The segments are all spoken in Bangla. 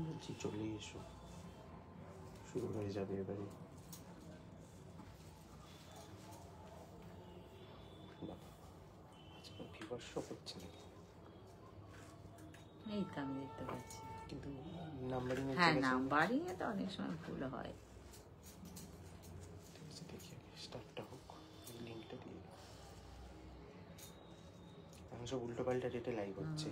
বলছি চলে এসো, শুরু হয়ে যাবে এবারে। আজকাল ভিউয়ার শো করছে না, এই তো আমি দেখতে পাচ্ছি, কিন্তু নাম্বারিং এর হ্যাঁ নাম্বারিং এ তো অনেক সময় ভুল হয়। দেখি স্টার্টটা হোক, লিঙ্কটা দিয়ে এখন সব উল্টো পাল্টা ডেটে লাইভ হচ্ছে।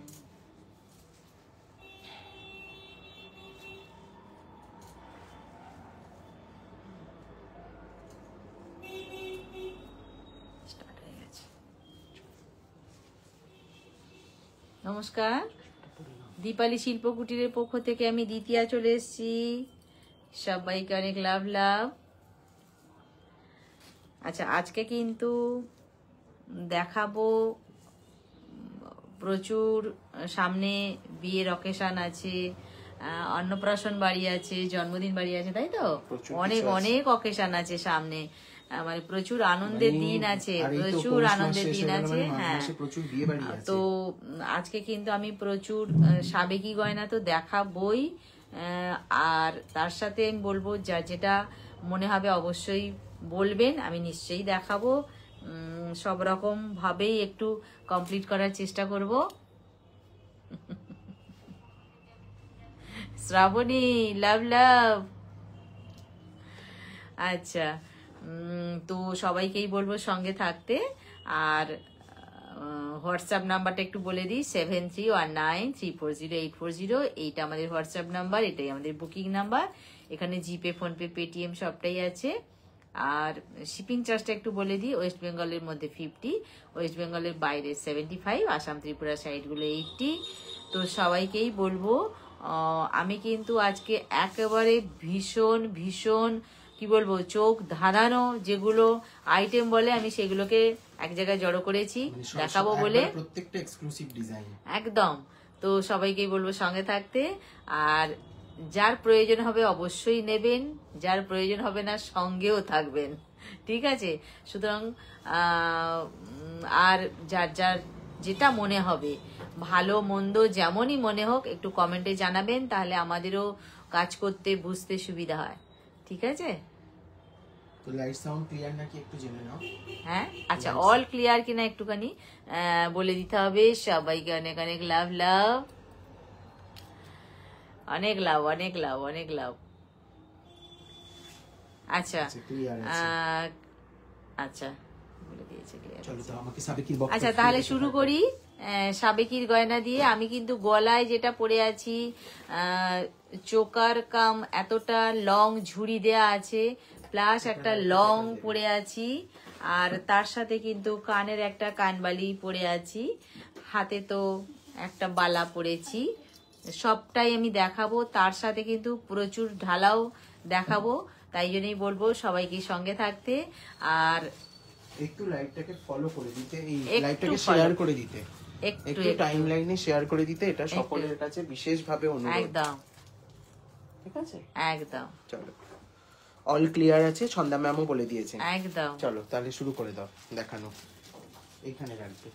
নমস্কার, দীপালি শিল্প কুটিরের পক্ষ থেকে আমি দ্বিতীয়া চলে এসেছি। সবাইকে অনেক লাভ লাভ। আচ্ছা, আজকে কিন্তু দেখাবো প্রচুর, সামনে বিয়ের অকেশন আছে, অন্নপ্রাশন বাড়ি আছে, জন্মদিন বাড়ি আছে, তাই তো অনেক অনেক অকেশন আছে সামনে, মানে প্রচুর আনন্দের দিন আছে, প্রচুর আনন্দের দিন আছে। হ্যাঁ, তো আজকে কিন্তু আমি প্রচুর সাবেকি গয়না তো দেখাবই, আর তার সাথে আমি বলবো যা যেটা মনে হবে অবশ্যই বলবেন, আমি নিশ্চয়ই দেখাবো। সব রকম ভাবেই একটু কমপ্লিট করার চেষ্টা করব। শ্রাবণী লাভ লাভ। আচ্ছা, তো সবাইকেই বলবো সঙ্গে থাকতে। আর হোয়াটসঅ্যাপ নাম্বারটা একটু বলে দিই, 7319340840। এইটা আমাদের হোয়াটসঅ্যাপ নাম্বার, এটাই আমাদের বুকিং নাম্বার। এখানে জিপে, ফোনপে, পেটিএম সবটাই আছে। আর শিপিং চার্জটা একটু বলে দিই, ওয়েস্ট বেঙ্গলের মধ্যে 50, ওয়েস্ট বেঙ্গলের বাইরে 75, আসাম ত্রিপুরা সাইডগুলো 80। তো সবাইকেই বলবো, আমি কিন্তু আজকে একেবারে ভীষণ ভীষণ কি বলবো, চোখ ধাঁধানো যেগুলো আইটেম বলে, আমি সেগুলোকে এক জায়গায় জড়ো করেছি দেখাবো বলে, প্রত্যেকটা এক্সক্লুসিভ ডিজাইন একদম। তো সবাইকেই বলবো সঙ্গে থাকতে, আর যার প্রয়োজন হবে অবশ্যই নেবেন, যার প্রয়োজন হবে না সঙ্গেও থাকবেন, ঠিক আছে? সুতরাং আর যার যার যেটা মনে হবে, ভালো মন্দ যেমনই মনে হোক, একটু কমেন্টে জানাবেন, তাহলে আমাদেরও কাজ করতে বুঝতে সুবিধা হয়, ঠিক আছে? তো লাইট সাউন্ড ক্লিয়ার নাকি একটু জেনে নাও। হ্যাঁ, আচ্ছা, অল ক্লিয়ার কিনা একটুখানি বলে দিতে হবে। সবাইকে অনেক অনেক লাভ লাভ, অনেক লাভ, অনেক লাভ, অনেক লাভ। আচ্ছা আচ্ছা, বলে দিয়েছে ক্লিয়ার। আচ্ছা, তাহলে শুরু করি সাবেকির গয়না দিয়ে। আমি কিন্তু গলায় যেটা পরে আছি, চোকার কাম এতটা লং ঝুড়ি দেয়া আছে, প্লাস একটা লং পরে আছি, আর তার সাথে কিন্তু কানের একটা কানবালি পরে আছি, হাতে তো একটা বালা পরেছি। সবটাই আমি দেখাবো, তার সাথে কিন্তু প্রচুর ঢালাও দেখাবো। তাই জন্যই বলবো সবাইকে সঙ্গে থাকতে, আর একটু লাইভটাকে ফলো করে দিতে, এই লাইভটাকে শেয়ার করে দিতে, একটু টাইমলাইনে শেয়ার করে দিতে, এটা সকলের কাছে বিশেষভাবে অনুরোধ। একদম, ঠিক আছে, একদম। চলো, অল ক্লিয়ার আছে, ছন্দা ম্যামও বলে দিয়েছে, একদম। চলো তাহলে শুরু করে দাও দেখানো, এইখানে রাখবে।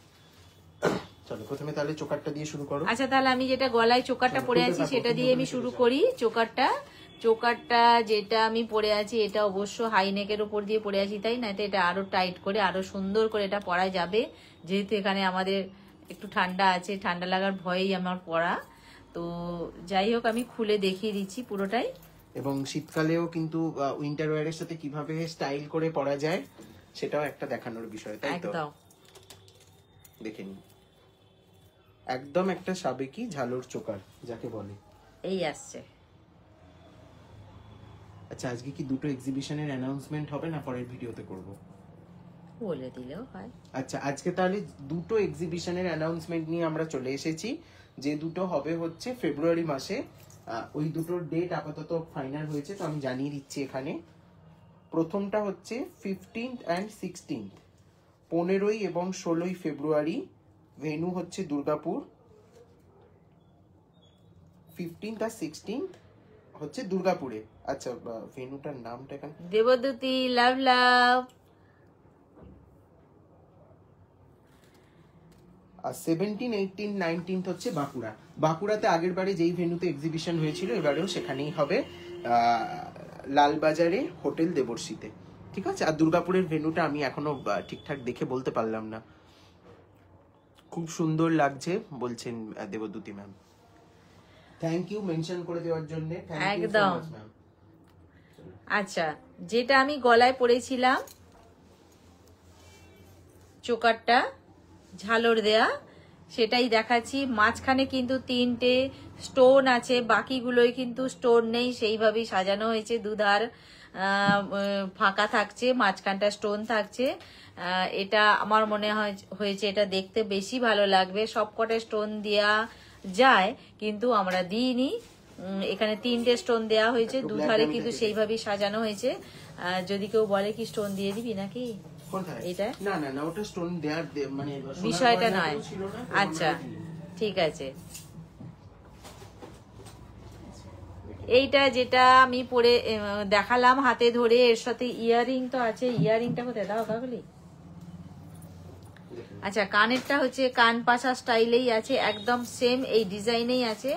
চলো প্রথমে তাহলে চোকারটা দিয়ে শুরু করো। আচ্ছা, তাহলে আমি যেটা গলায় চোকারটা পরে আছি সেটা দিয়ে আমি শুরু করি। চোকারটা যেটা আমি পরে আছি, এটা অবশ্য হাই নেকের উপর দিয়ে পরে আছি, তাই না? এটা আরো টাইট করে, আরো সুন্দর করে এটা পরা যাবে, যেহেতু এখানে আমাদের একটু ঠান্ডা আছে, ঠান্ডা লাগার ভয়েই আমার পরা। তো যাই হোক, আমি খুলে দেখিয়ে দিচ্ছি পুরোটাই। এবং শীতকালেও কিন্তু উইন্টার ওয়্যারের সাথে কিভাবে স্টাইল করে পরা যায় সেটাও একটা দেখানোর বিষয়, তাই তো? একদম, দেখে নিন, একদম একটা সাবেকি ঝালর চোকার যাকে বলে, এই আসছে। আচ্ছা, আজকে কি দুটো এক্সিবিশনের অ্যানাউন্সমেন্ট হবে না পরের ভিডিওতে করব? বলে দিলেও হয়। আচ্ছা, আজকে তাহলে দুটো এক্সিবিশনের অ্যানাউন্সমেন্ট নিয়ে আমরা চলে এসেছি, যে দুটো হবে হচ্ছে ফেব্রুয়ারি মাসে। ওই দুটোর ডেট আপাতত ফাইনাল হয়েছে, তো আমি জানিয়ে দিচ্ছি এখানে। প্রথমটা হচ্ছে 15th and 16th, 15 এবং 16 ফেব্রুয়ারি। ভেন্যু হচ্ছে দুর্গাপুর। 15th আর 16th হচ্ছে দুর্গাপুরে। আচ্ছা, ভেন্যুটার নামটা এখানে দেবদূতি লাভ লাভ। আর 17, 18, 19 হচ্ছে বাঁকুড়া। বাঁকুড়াতে আগের বারে যেই ভেন্যুতে এক্সিবিশন হয়েছিল এবারেও সেখানেই হবে, লালবাজারে হোটেল দেবর্ষিতে। ঠিক আছে। আর দুর্গাপুরের ভেন্যুটা আমি এখনো ঠিকঠাক দেখে বলতে পারলাম না। খুব সুন্দর লাগছে বলছেন দেবদূতি ম্যাম। থ্যাংক ইউ মেনশন করে দেওয়ার জন্য। একদম। আচ্ছা, যেটা আমি গলায় পরেছিলাম চোকারটা ঝালর দেয়া, সেটাই দেখাচ্ছি। মাঝখানে কিন্তু 3টে স্টোন আছে, বাকিগুলোই কিন্তু স্টোন নেই, সেইভাবেই সাজানো হয়েছে। দুধার ফাঁকা থাকছে, মাঝখানটা স্টোন থাকছে। এটা আমার মনে হয়েছে এটা দেখতে বেশি ভালো লাগবে। সবকটা স্টোন দেয়া যায় কিন্তু আমরা দিইনি। এখানে 3টে স্টোন দেয়া হয়েছে, দুধারে কিন্তু সেইভাবেই সাজানো হয়েছে। যদি কেউ বলে কি স্টোন দিয়ে দিবি নাকি, এটা না না না, ওটা স্টোন দেয়ার মানে বিষয়টা নয়। আচ্ছা ঠিক আছে। এইটা যেটা আমি পরে দেখালাম হাতে ধরে, এর সাথে ইয়াররিং তো আছে। ইয়াররিংটা কোথায় দাও কাকলি? আচ্ছা, কানেরটা হচ্ছে কান পাশা স্টাইলেই আছে, একদম সেম এই ডিজাইনেই আছে।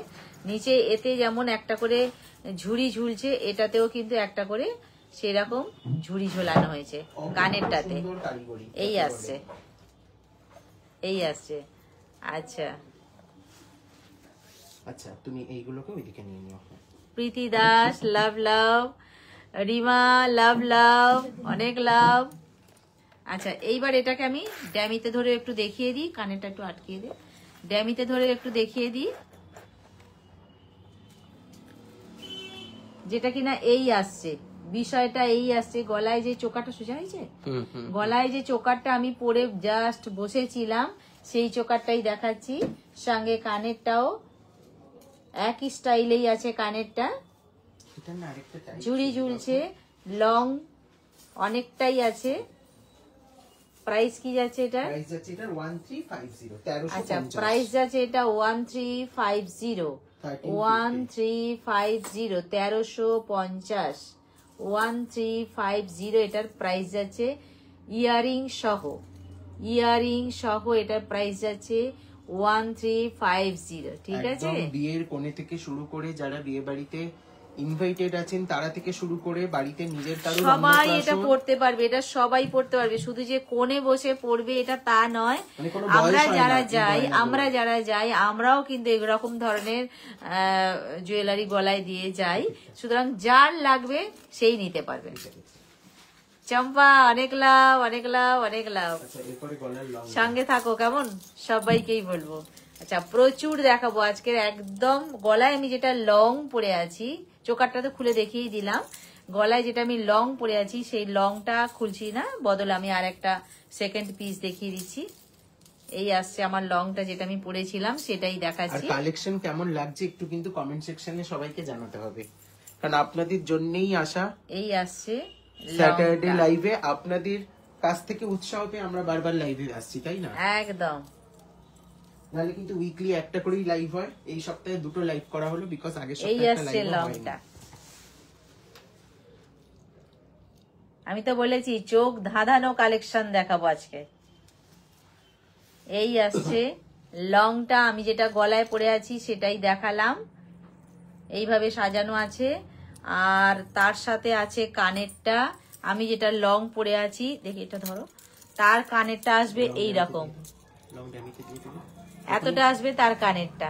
নিচে এতে যেমন একটা করে ঝুড়ি ঝুলছে, এটাতেও কিন্তু একটা করে সেরকম ঝুড়ি ঝোলানো হয়েছে কানেরটাতে। এই আসছে, এই আসছে। আচ্ছা আচ্ছা, তুমি এইগুলোকে ওইদিকে নিয়ে নিও। প্রীতি দাস লাভ লাভ, রিমা লাভ লাভ, অনেক লাভ। আচ্ছা, এইবার এটাকে আমি ড্যামিতে ধরে একটু দেখিয়ে দিই, কানেরটা একটু আটকিয়ে দিই, ড্যামিতে ধরে একটু দেখিয়ে দিই। যেটা কিনা এই আসছে, বিষয়টা এই আসছে। গলায় যে চোকারটা সোজা হয়েছে, গলায় যে চোকারটা আমি পরে জাস্ট বসেছিলাম সেই চোকারটাই দেখাচ্ছি। সঙ্গে কানেরটাও একই স্টাইলেই আছে, কানেরটা ঝুড়ি ঝুলছে, লং অনেকটাই আছে। প্রাইস কি যাচ্ছে এটা? প্রাইস যাচ্ছে এটা 1350। আচ্ছা, প্রাইস যাচ্ছে এটা 1350, 1350, 1350, 1350 এটার প্রাইস যাচ্ছে। ইয়ারিং সহ, ইয়ারিং সহ এটার প্রাইস যাচ্ছে 1350। ঠিক আছে। বিয়ের কোণে থেকে শুরু করে যারা বিয়ে বাড়িতে ইনভাইটেড আছেন তারা থেকে শুরু করে বাড়িতে নিজের কারো সবাই এটা পড়তে পারবে, এটা সবাই পড়তে পারবে। শুধু যে কোণে বসে পড়বে এটা তা নয়। আমরা যারা যাই আমরাও কিন্তু এরকম ধরনের জুয়েলারি গলায় দিয়ে যাই। সুতরাং যার লাগবে সেই নিতে পারবে। চম্পা অনেক লাভ, অনেক লাভ, অনেক লাভ। সঙ্গে থাকো কেমন, সবাইকেই বলবো। আচ্ছা, প্রচুর দেখাবো আজকে। একদম গলায় আমি যেটা লং পরে আছি, চোকারটা তো খুলে দেখিয়ে দিলাম। গলায় যেটা আমি লং পরে আছি সেই লংটা খুলছি না, বদলে আমি আর একটা সেকেন্ড পিস দেখিয়ে দিচ্ছি। এই আসছে আমার লংটা, যেটা আমি পরেছিলাম সেটাই দেখাচ্ছি। কালেকশন কেমন লাগছে একটু কিন্তু কমেন্ট সেকশনে সবাইকে জানাতে হবে, কারণ আপনাদের জন্যই আসা। এই আসছে স্যাটারডে লাইভে আপনাদের কাছ থেকে উৎসাহ পেয়ে আমরা বারবার লাইভে আসছি, তাই না? একদম। নাহলে কিন্তু উইকলি একটা করেই লাইভ হয়। এই সপ্তাহে 2টো লাইভ করা হলো বিকজ আগের এই সপ্তাহে একটা আসছে লাইভ লংটা। আমি তো বলেছি চোখ ধাঁধানো কালেকশন দেখাবো আজকে। এই আসছে লংটা, আমি যেটা গলায় পরে আছি সেটাই দেখালাম। এইভাবে সাজানো আছে, আর তার সাথে আছে কানেরটা। আমি যেটা লং পরে আছি, দেখি এটা ধরো, তার কানেরটা আসবে এই রকম, এতটা আসবে তার কানেরটা।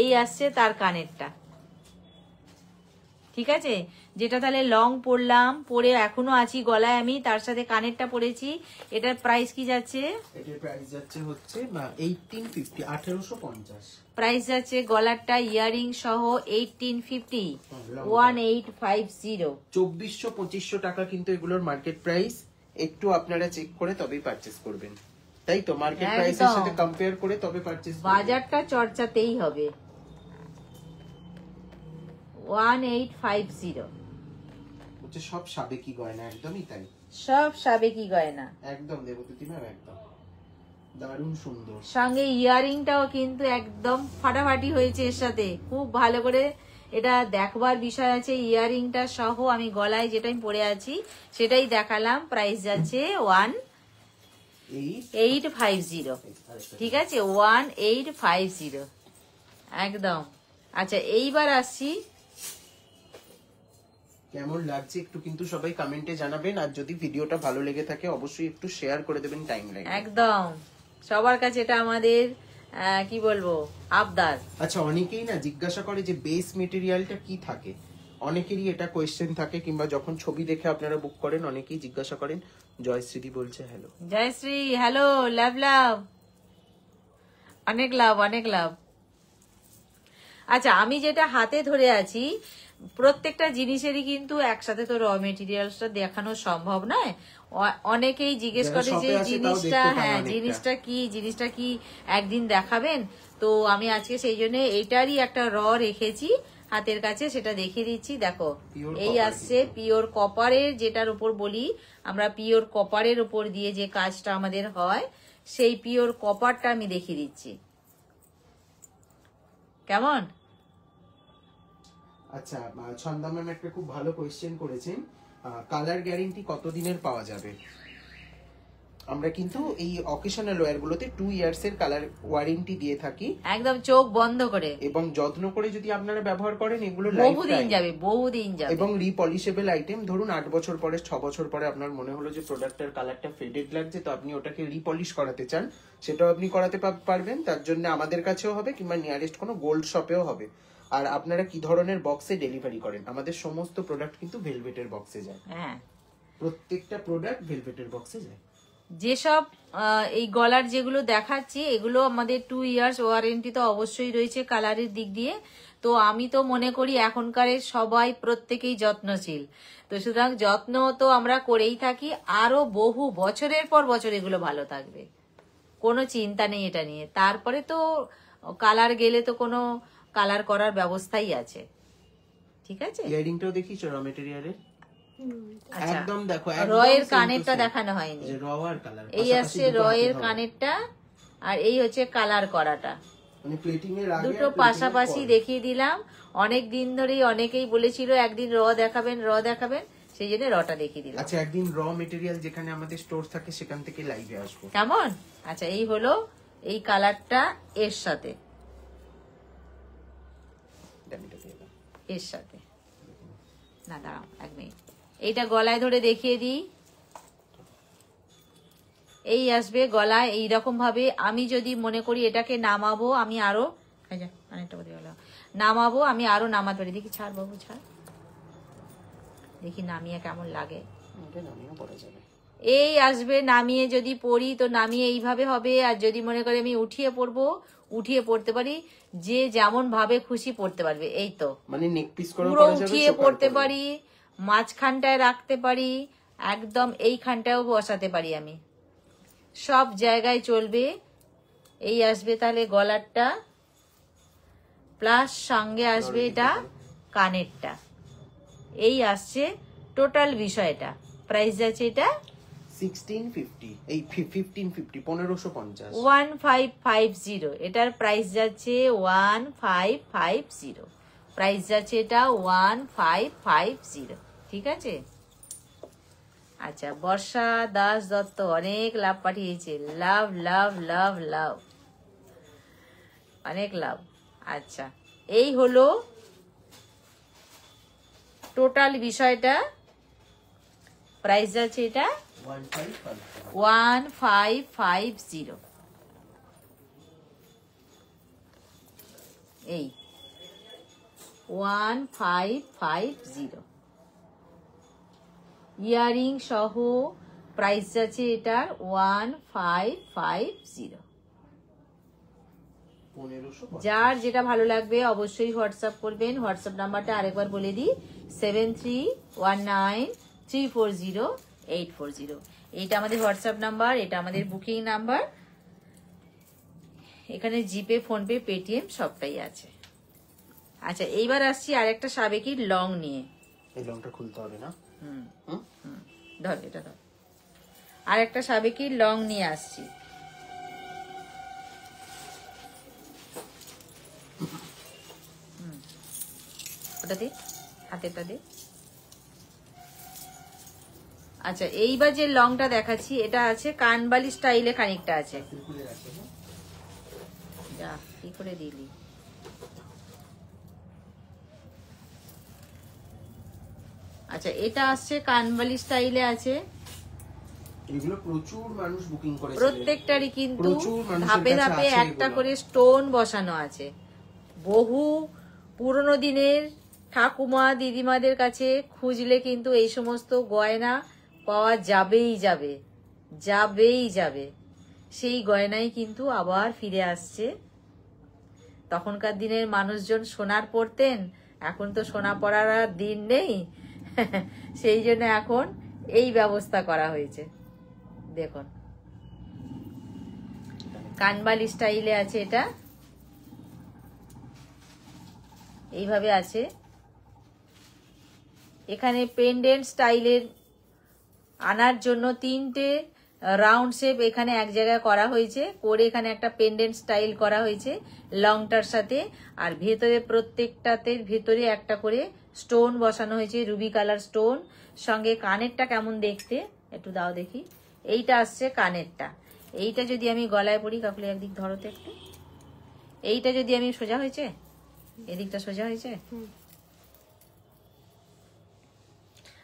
এই আসছে তার কানেরটা। ঠিক আছে, যেটা তাহলে লং পরলাম, পরে এখনো আছি গলায় আমি, তার সাথে কানেরটা পরেছি। এটার প্রাইস কি যাচ্ছে? এটার প্রাইস যাচ্ছে হচ্ছে 1850, 1850 প্রাইস যাচ্ছে। গলারটা ইয়ারিং সহ 1850, 1850। 2400-2500 টাকা কিন্তু এগুলোর মার্কেট প্রাইস। একটু আপনারা চেক করে তবেই পারচেজ করবেন, তাই তো? মার্কেট প্রাইসের সাথে কম্পেয়ার করে তবে পারচেজ করবেন। বাজারটা চর্চাতেই হবে। 1850 হচ্ছে সব সাবেকি গয়না, একদমই তাই, সব সাবেকি গয়না। একদম দেবদূতি ম্যাম, একদম দারুণ সুন্দর। সঙ্গে ইয়ারিংটাও কিন্তু একদম ফাটাফাটি হয়েছে এর সাথে, খুব ভালো করে এটা দেখবার বিষয় আছে। ইয়ারিংটা সহ আমি গলায় যেটা আমি পরে আছি সেটাই দেখালাম। প্রাইস যাচ্ছে 1850, ঠিক আছে, 1850 একদম। আচ্ছা এইবার আসছি, কেমন লাগছে একটু কিন্তু সবাই কমেন্টে জানাবেন, আর যদি ভিডিওটা ভালো লেগে থাকে অবশ্যই একটু শেয়ার করে দেবেন টাইমলাইনে। একদম সবার কাছে এটা আমাদের কি বলবো আবদার। আচ্ছা অনেকেই না জিজ্ঞাসা করে যে বেস মেটেরিয়ালটা কি থাকে, অনেকেরই এটা কোয়েশ্চেন থাকে, কিংবা যখন ছবি দেখে আপনারা বুক করেন অনেকেই জিজ্ঞাসা করেন। জয়শ্রী বলছে হ্যালো। জয়শ্রী হ্যালো, লাভ লাভ, অনেক লাভ অনেক লাভ। আচ্ছা আমি যেটা হাতে ধরে আছি প্রত্যেকটা জিনিসেরই কিন্তু একসাথে তো র মেটেরিয়ালসটা দেখানো সম্ভব নয়। অনেকেই জিজ্ঞেস করে যে জিনিসটা, হ্যাঁ জিনিসটা কি একদিন দেখাবেন, তো আমি আজকে সেই জন্য এইটারই একটা র রেখেছি হাতের কাছে, সেটা দেখিয়ে দিচ্ছি। দেখো এই আসছে পিওর কপারের, যেটার উপর বলি আমরা পিওর কপারের উপর দিয়ে যে কাজটা আমাদের হয়, সেই পিওর কপারটা আমি দেখিয়ে দিচ্ছি কেমন। আচ্ছা ছন্দা ম্যাম একটা খুব ভালো কোয়েশ্চেন করেছেন, কালার গ্যারান্টি কতদিনের পাওয়া যাবে? আমরা কিন্তু এই অকেশনাল ওয়্যার গুলোতে 2 ইয়ার্স এর কালার ওয়ারেন্টি দিয়ে থাকি, একদম চোখ বন্ধ করে, এবং যত্ন করে যদি আপনারা ব্যবহার করেন এগুলো বহুদিন যাবে, এবং রিপলিশেবল আইটেম। ধরুন 8 বছর পরে 6 বছর পরে আপনার মনে হলো যে প্রোডাক্টের কালারটা ফেডেড লাগছে, তো আপনি ওটাকে রিপলিশ করাতে চান, সেটাও আপনি করাতে পারবেন। তার জন্য আমাদের কাছেও হবে কিংবা নিয়ারেস্ট কোনো গোল্ড শপেও হবে। আর আপনারা কি ধরনের বক্সে ডেলিভারি করেন? আমাদের সমস্ত প্রোডাক্ট কিন্তু ভেলভেটের বক্সে যায়, হ্যাঁ প্রত্যেকটা প্রোডাক্ট ভেলভেটের বক্সে যায়। যেসব এই গলার যেগুলো দেখাচ্ছি এগুলো আমাদের 2 ইয়ার্স ওয়ারেন্টি তো অবশ্যই রয়েছে কালারের দিক দিয়ে। তো আমি তো মনে করি এখনকার সবাই প্রত্যেকেই যত্নশীল, তো সুতরাং যত্ন তো আমরা করেই থাকি, আরো বহু বছরের পর বছর এগুলো ভালো থাকবে, কোনো চিন্তা নেই এটা নিয়ে। তারপরে তো কালার গেলে তো কোনো কালার করার ব্যবস্থাই আছে, ঠিক আছে। ইয়ারিংটাও দেখিস র মেটেরিয়ালের, আচ্ছা একদম দেখো রয়ের কানেরটা দেখানো হয়নি, র আর কালার এই আসছে রয়ের কানেরটা, আর এই হচ্ছে কালার করাটা, মানে প্লেটিং এর আগে দুটো পাশাপাশি দেখিয়ে দিলাম। অনেক দিন ধরেই অনেকেই বলেছিল একদিন র দেখাবেন, সেই জন্য রটা দেখিয়ে দিলাম। আচ্ছা একদিন র মেটেরিয়াল যেখানে আমাদের স্টোর থাকে সেখান থেকে লাইভে আসবো, কেমন? আচ্ছা এই হলো এই কালারটা এর সাথে, এর সাথে না দাঁড়াও 1 মিনিট, এইটা গলায় ধরে দেখিয়ে দিই। এই আসবে গলায় এইরকম ভাবে। আমি যদি মনে করি এটাকে নামাবো, আমি আরো নামাবো, আমি আরো নামাতে পারি। দেখি ছাড় বাবু ছাড়, দেখি নামিয়ে কেমন লাগে। এই আসবে নামিয়ে যদি পড়ি তো নামিয়ে এইভাবে হবে, আর যদি মনে করি আমি উঠিয়ে পড়বো উঠিয়ে পড়তে পারি, যে যেমন ভাবে খুশি পড়তে পারবে। এই তো মানে নেক পিস করে পুরো উঠিয়ে পড়তে পারি, মাঝখানটায় রাখতে পারি, একদম এইখানটাও বসাতে পারি, আমি সব জায়গায় চলবে। এই আসবে তাহলে গলারটা, প্লাস সঙ্গে আসবে এটা কানেরটা, এই আসছে টোটাল বিষয়টা। প্রাইস আছে এটা 1650, এই 1550, 1550, 1550। এটার প্রাইস যাচ্ছে 1550, প্রাইস যাচ্ছে এটা 1550, ঠিক আছে। আচ্ছা বর্ষা দাস দত্ত অনেক লাভ পাঠিয়েছে, লাভ লাভ লাভ লাভ, অনেক লাভ। আচ্ছা এই হলো টোটাল বিষয়টা, প্রাইস যাচ্ছে এটা 1550, এই 1550। ইয়ারিং সহ প্রাইস যাচ্ছে এটার 1550। যার যেটা ভালো লাগবে অবশ্যই হোয়াটসঅ্যাপ করবেন। হোয়াটসঅ্যাপ নাম্বারটা আরেকবার বলে দিই, 7319340840। এইটা আমাদের হোয়াটসঅ্যাপ নাম্বার, এটা আমাদের বুকিং নাম্বার। এখানে জিপে, ফোনপে, পেটিএম সবটাই আছে। আচ্ছা এইবার আসছি আরেকটা সাবেকির লং নিয়ে। এই লংটা খুলতে হবে না? ধর এটা ধর, আরেকটা সাবেকির লং নিয়ে আসছি। ওটা দে, হাতেরটা দে। আচ্ছা এইবার যে লংটা দেখাচ্ছি এটা আছে কানবালি স্টাইলে খানিকটা আছে। যা কি করে দিলি। আচ্ছা এটা আসছে কানবালি স্টাইলে আছে। এগুলো প্রচুর মানুষ বুকিং করেছে, প্রত্যেকটারই কিন্তু ধাপে ধাপে একটা করে স্টোন বসানো আছে। বহু পুরনো দিনের ঠাকুমা দিদিমাদের কাছে খুঁজলে কিন্তু এই সমস্ত গয়না পাওয়া যাবেই যাবে, যাবেই যাবে। সেই গয়নাই কিন্তু আবার ফিরে আসছে। তখনকার দিনের মানুষজন সোনার পরতেন, এখন তো সোনা পরার আর দিন নেই, সেই জন্য এখন এই ব্যবস্থা করা হয়েছে। দেখুন কানবালি স্টাইলে আছে, এটা এইভাবে আছে। এখানে পেন্ডেন্ট স্টাইলের আনার জন্য 3টে রাউন্ড শেপ এখানে এক জায়গায় করা হয়েছে, করে এখানে একটা পেন্ডেন্ট স্টাইল করা হয়েছে লংটার সাথে। আর ভেতরে প্রত্যেকটাতে ভেতরে একটা করে স্টোন বসানো হয়েছে, রুবি কালার স্টোন। সঙ্গে কানেরটা কেমন দেখতে একটু দাও দেখি। এইটা আসছে কানেরটা। এইটা যদি আমি গলায় পরি, কাকুলি একদিক ধরো তো একটু, এইটা যদি আমি সোজা হয়েছে, এদিকটা সোজা হয়েছে।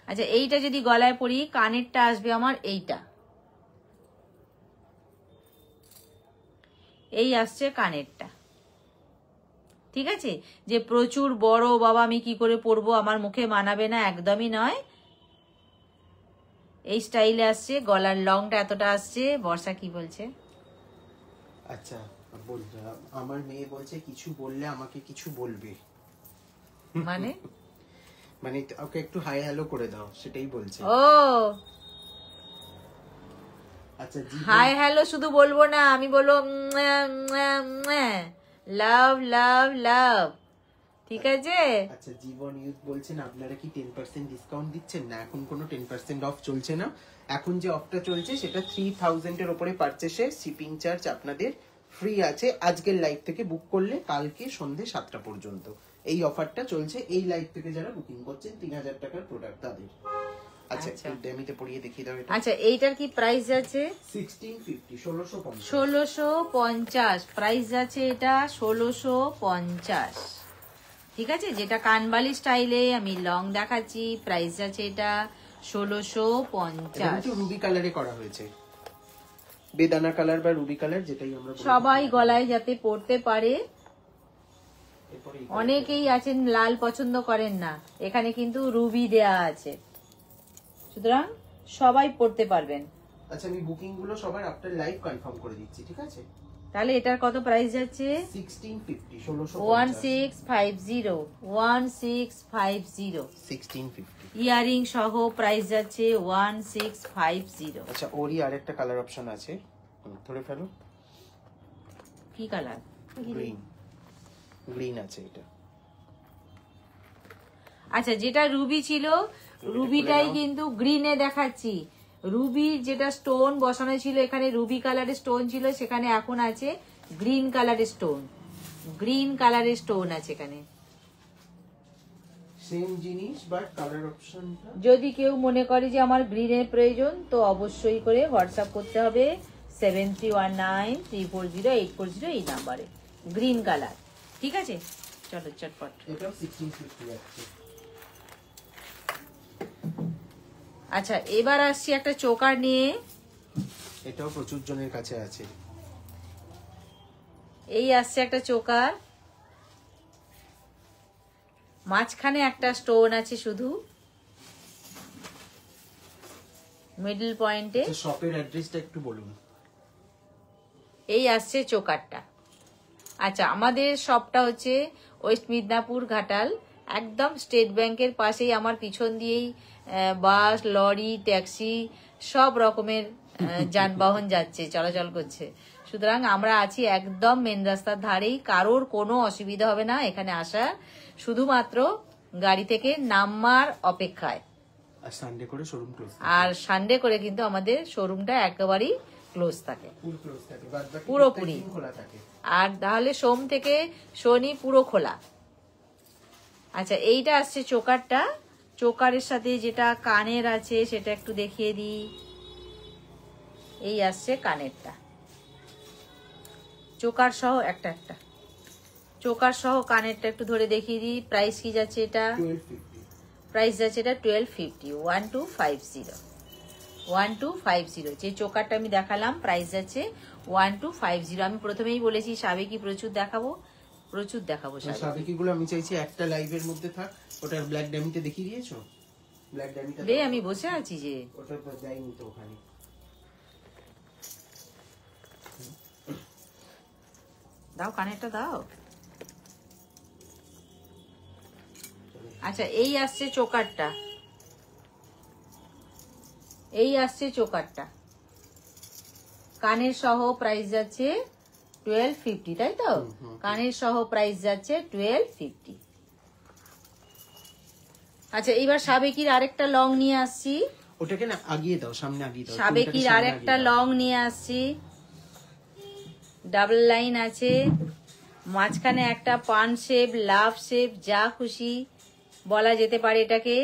আচ্ছা এইটা যদি গলায় পরি, কানেরটা আসবে আমার এইটা, এই আসছে কানেরটা। ঠিক আছে, যে প্রচুর বড় বাবা আমি কি করে পরবো, আমার মুখে মানাবে না, একদমই নয়। এই স্টাইলে আসছে, গলার লংটা এতটা আসছে। বর্ষা কি বলছে? আচ্ছা আমার মেয়ে বলছে কিছু বললে আমাকে কিছু বলবে, মানে মানে ওকে একটু হাই হ্যালো করে দাও, সেটাই বলছে। ও আচ্ছা হাই হ্যালো শুধু বলবো না, আমি বলবো লাভ লাভ লাভ। ঠিক আছে। আচ্ছা জীবন ইউথ বলছেন আপনারা কি 10% ডিসকাউন্ট দিচ্ছেন? না, এখন কোনো 10% অফ চলছে না। এখন যে অফটা চলছে সেটা 3000 এর উপরে পারচেসে শিপিং চার্জ আপনাদের ফ্রি আছে। আজকের লাইভ থেকে বুক করলে কালকে সন্ধে 7টা পর্যন্ত এই অফারটা চলছে। এই লাইভ থেকে যারা বুকিং করছেন 3000 টাকার প্রোডাক্ট তাদের। আচ্ছা ডেমিতে পরিয়ে দেখিয়ে দাও এটা। আচ্ছা এইটার কি প্রাইস আছে? 1650, 1650। 1650 প্রাইস আছে এটা, 1650। ঠিক আছে, যেটা কানবালি স্টাইলে আমি লং দেখাচ্ছি, প্রাইস আছে এটা 1650। রুবি কালারে করা হয়েছে, বেদানা কালার বা রুবি কালার, যেটাই আমরা সবাই গলায় যাতে পরতে পারে। অনেকেই আছেন লাল পছন্দ করেন না, এখানে কিন্তু রুবি দেয়া আছে, সুতরাং সবাই পড়তে পারবেন। আচ্ছা আমি বুকিং গুলো সবার আফটার লাইভ কনফার্ম করে দিচ্ছি, ঠিক আছে? তাহলে এটার কত প্রাইস যাচ্ছে? 1650, 1650। 1650 1650 ইয়ারিং সহ প্রাইস যাচ্ছে 1650। আচ্ছা ওরই আরেকটা কালার অপশন আছে, ধরে ফেলো। কি কালার? গ্রিন, গ্রিন আছে এটা। আচ্ছা যেটা রুবি ছিল, রুবিটাই কিন্তু গ্রিনে দেখাচ্ছি। রুবির যেটা স্টোন বসানো ছিল, এখানে রুবি কালারের স্টোন ছিল, সেখানে এখন আছে গ্রিন কালারের স্টোন। গ্রিন কালারের স্টোন আছে এখানে। সেম জিনিস বাট কালার অপশনটা। যদি কেউ মনে করে যে আমার গ্রিনের প্রয়োজন, তো অবশ্যই করে হোয়াটসঅ্যাপ করতে হবে 7319340840 এই নাম্বারে, গ্রিন কালার। ঠিক আছে, চলো চটপট। এটাও 1650 আছে। আচ্ছা এবার আসছি একটা চোকার নিয়ে। এটাও প্রচুর জনের কাছে আছে। এই আসছে একটা চোকার, মাঝখানে একটা স্টোন আছে শুধু মিডল পয়েন্টে। শপের অ্যাড্রেসটা একটু বলুন। এই আসছে চোকারটা। আচ্ছা আমাদের শপটা হচ্ছে ওয়েস্ট মিদনাপুর ঘাটাল, একদম স্টেট ব্যাংকের পাশেই। আমার পিছন দিয়েই বাস, লরি, ট্যাক্সি সব রকমের যানবাহন যাচ্ছে, চলাচল করছে। সুতরাং আমরা আছি একদম মেন রাস্তার ধারেই, কারোর কোনো অসুবিধা হবে না এখানে আসার, শুধুমাত্র গাড়ি থেকে নামার অপেক্ষায়। আর সানডে করে শোরুম ক্লোজ, আর সানডে করে কিন্তু আমাদের শোরুমটা একেবারেই ক্লোজ থাকে, ফুল ক্লোজ থাকে, বাদ বাকি পুরোপুরি খোলা থাকে। আর তাহলে সোম থেকে শনি পুরো খোলা। আচ্ছা এইটা আসছে চোকারটা, চোকারের সাথে যেটা কানের আছে সেটা একটু দেখিয়ে দিই। এই আসছে কানেরটা, চোকার সহ একটা একটা চোকার সহ কানেরটা একটু ধরে দেখিয়ে দিই। প্রাইস কি যাচ্ছে এটা? 1250। প্রাইস যাচ্ছে এটা 1250, 1250, 1250। যে চোকারটা আমি দেখালাম প্রাইস যাচ্ছে 1250। আমি প্রথমেই বলেছি সাবেকি প্রচুর দেখাবো, প্রচুর দেখাবো সাবেকিগুলো আমি চাইছি একটা লাইভের মধ্যে থাক। ওটা ব্ল্যাক ডামিতে দেখিয়ে দিয়েছো? ব্ল্যাক ডামিটা রে আমি বসে আছি যে, ওটা যাইনি তো ওখানে। দাও কানেরটা দাও। আচ্ছা এই আসছে চোকারটা, এই আসছে চোকারটা কানের সহ প্রাইস যাচ্ছে 1250, তাই তো? কানের সহ প্রাইস যাচ্ছে 1250। আচ্ছা এইবার সাবেকির আরেকটা লং নিয়ে আসছি। ওটাকে না আগিয়ে দাও, সামনে আগিয়ে দাও। সাবেকির আরেকটা লং নিয়ে আসছি, ডাবল লাইন আছে, মাঝখানে একটা পান শেপ, লাভ শেপ, যা খুশি বলা যেতে পারে এটাকে।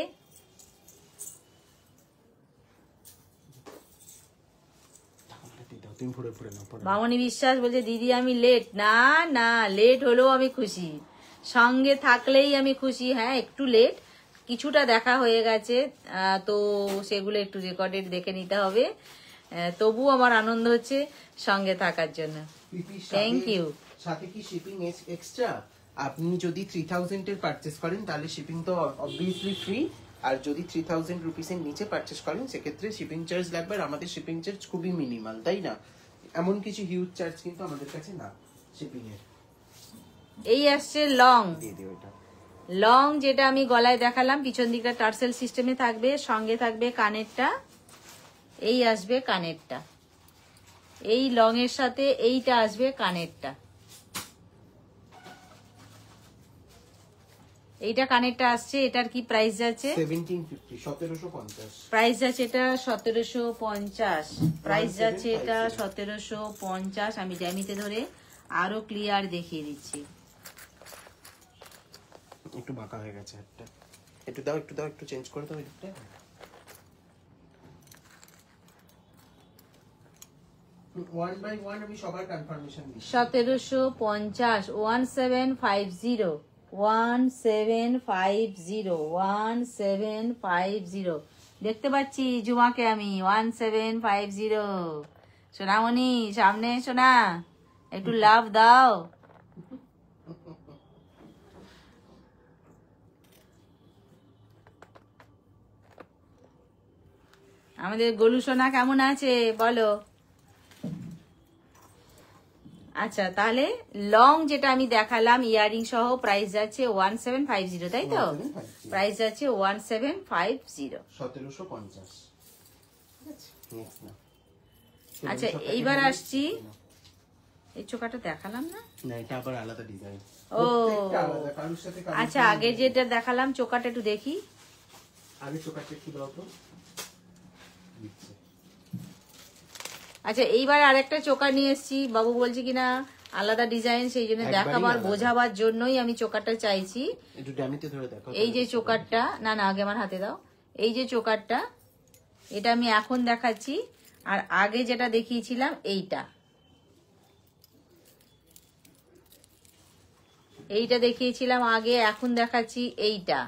মামনি বিশ্বাস বলছে দিদি আমি লেট। না না, লেট হলেও আমি খুশি, সঙ্গে থাকলেই আমি খুশি। হ্যাঁ একটু লেট, কিছুটা দেখা হয়ে গেছে, তো সেগুলো একটু রেকর্ডেড দেখে নিতে হবে। তবু আমার আনন্দ হচ্ছে সঙ্গে থাকার জন্য। Thank you. সাথে কি শিপিং এক্সট্রা? আপনি যদি 3000 এর পারচেজ করেন তাহলে শিপিং তো অবভিয়াসলি ফ্রি, আর যদি 3000 রুপিস এর নিচে পারচেজ করেন সেক্ষেত্রে শিপিং চার্জ লাগবে। আর আমাদের শিপিং চার্জ খুবই মিনিমাল, তাই না? এমন কিছু হিউজ চার্জ কিন্তু আমাদের কাছে না শিপিং এর। এই আসছে লং, দিয়ে দিও এটা। লং যেটা আমি গলায় দেখালাম, পিছন দিকটা টার্সেল সিস্টেমে থাকবে, সঙ্গে থাকবে কানেরটা। এই আসবে কানেরটা, এই লং এর সাথে এইটা আসবে কানেরটা। এইটা কানেরটা আসছে। এটার কি প্রাইস যাচ্ছে? 1750, 1750 প্রাইস যাচ্ছে এটা 1750। প্রাইস যাচ্ছে এটা 1750। আমি ড্যামিতে ধরে আরো ক্লিয়ার দেখিয়ে দিচ্ছি। একটু বাঁকা হয়ে গেছে একটা, একটু দাও, একটু দাও, একটু চেঞ্জ করে দাও এটা। ওয়ান বাই ওয়ান আমি সবার কনফার্মেশন দিচ্ছি। 1750, 1750, 1750, 1750 দেখতে পাচ্ছি জুমাকে আমি। 1750 সোনামণি সামনে সোনা, একটু লাভ দাও। আমাদের গোলু সোনা কেমন আছে বলো? আচ্ছা তাহলে লং যেটা আমি দেখালাম ইয়ারিং সহ প্রাইস যাচ্ছে 1750, তাই তো? প্রাইস যাচ্ছে 1750, 1750। আচ্ছা এইবার আসছি, এই চোকাটা দেখালাম না? না এটা আবার আলাদা ডিজাইন। ও আচ্ছা, আগে যেটা দেখালাম চোকাটা একটু দেখি। আগে চোকাটা একটু দাও তো। আচ্ছা এইবার আরেকটা চোকা নিয়ে এসেছি, বাবু বলছে কিনা আলাদা ডিজাইন, সেই জন্য দেখাবার বোঝাবার জন্যই আমি চোকাটা চাইছি। একটু ড্যামিতে ধরে দেখো। এই যে চোকারটা, না না আগে আমার হাতে দাও। এই যে চোকারটা, এটা আমি এখন দেখাচ্ছি, আর আগে যেটা দেখিয়েছিলাম এইটা দেখিয়েছিলাম আগে, এখন দেখাচ্ছি এইটা।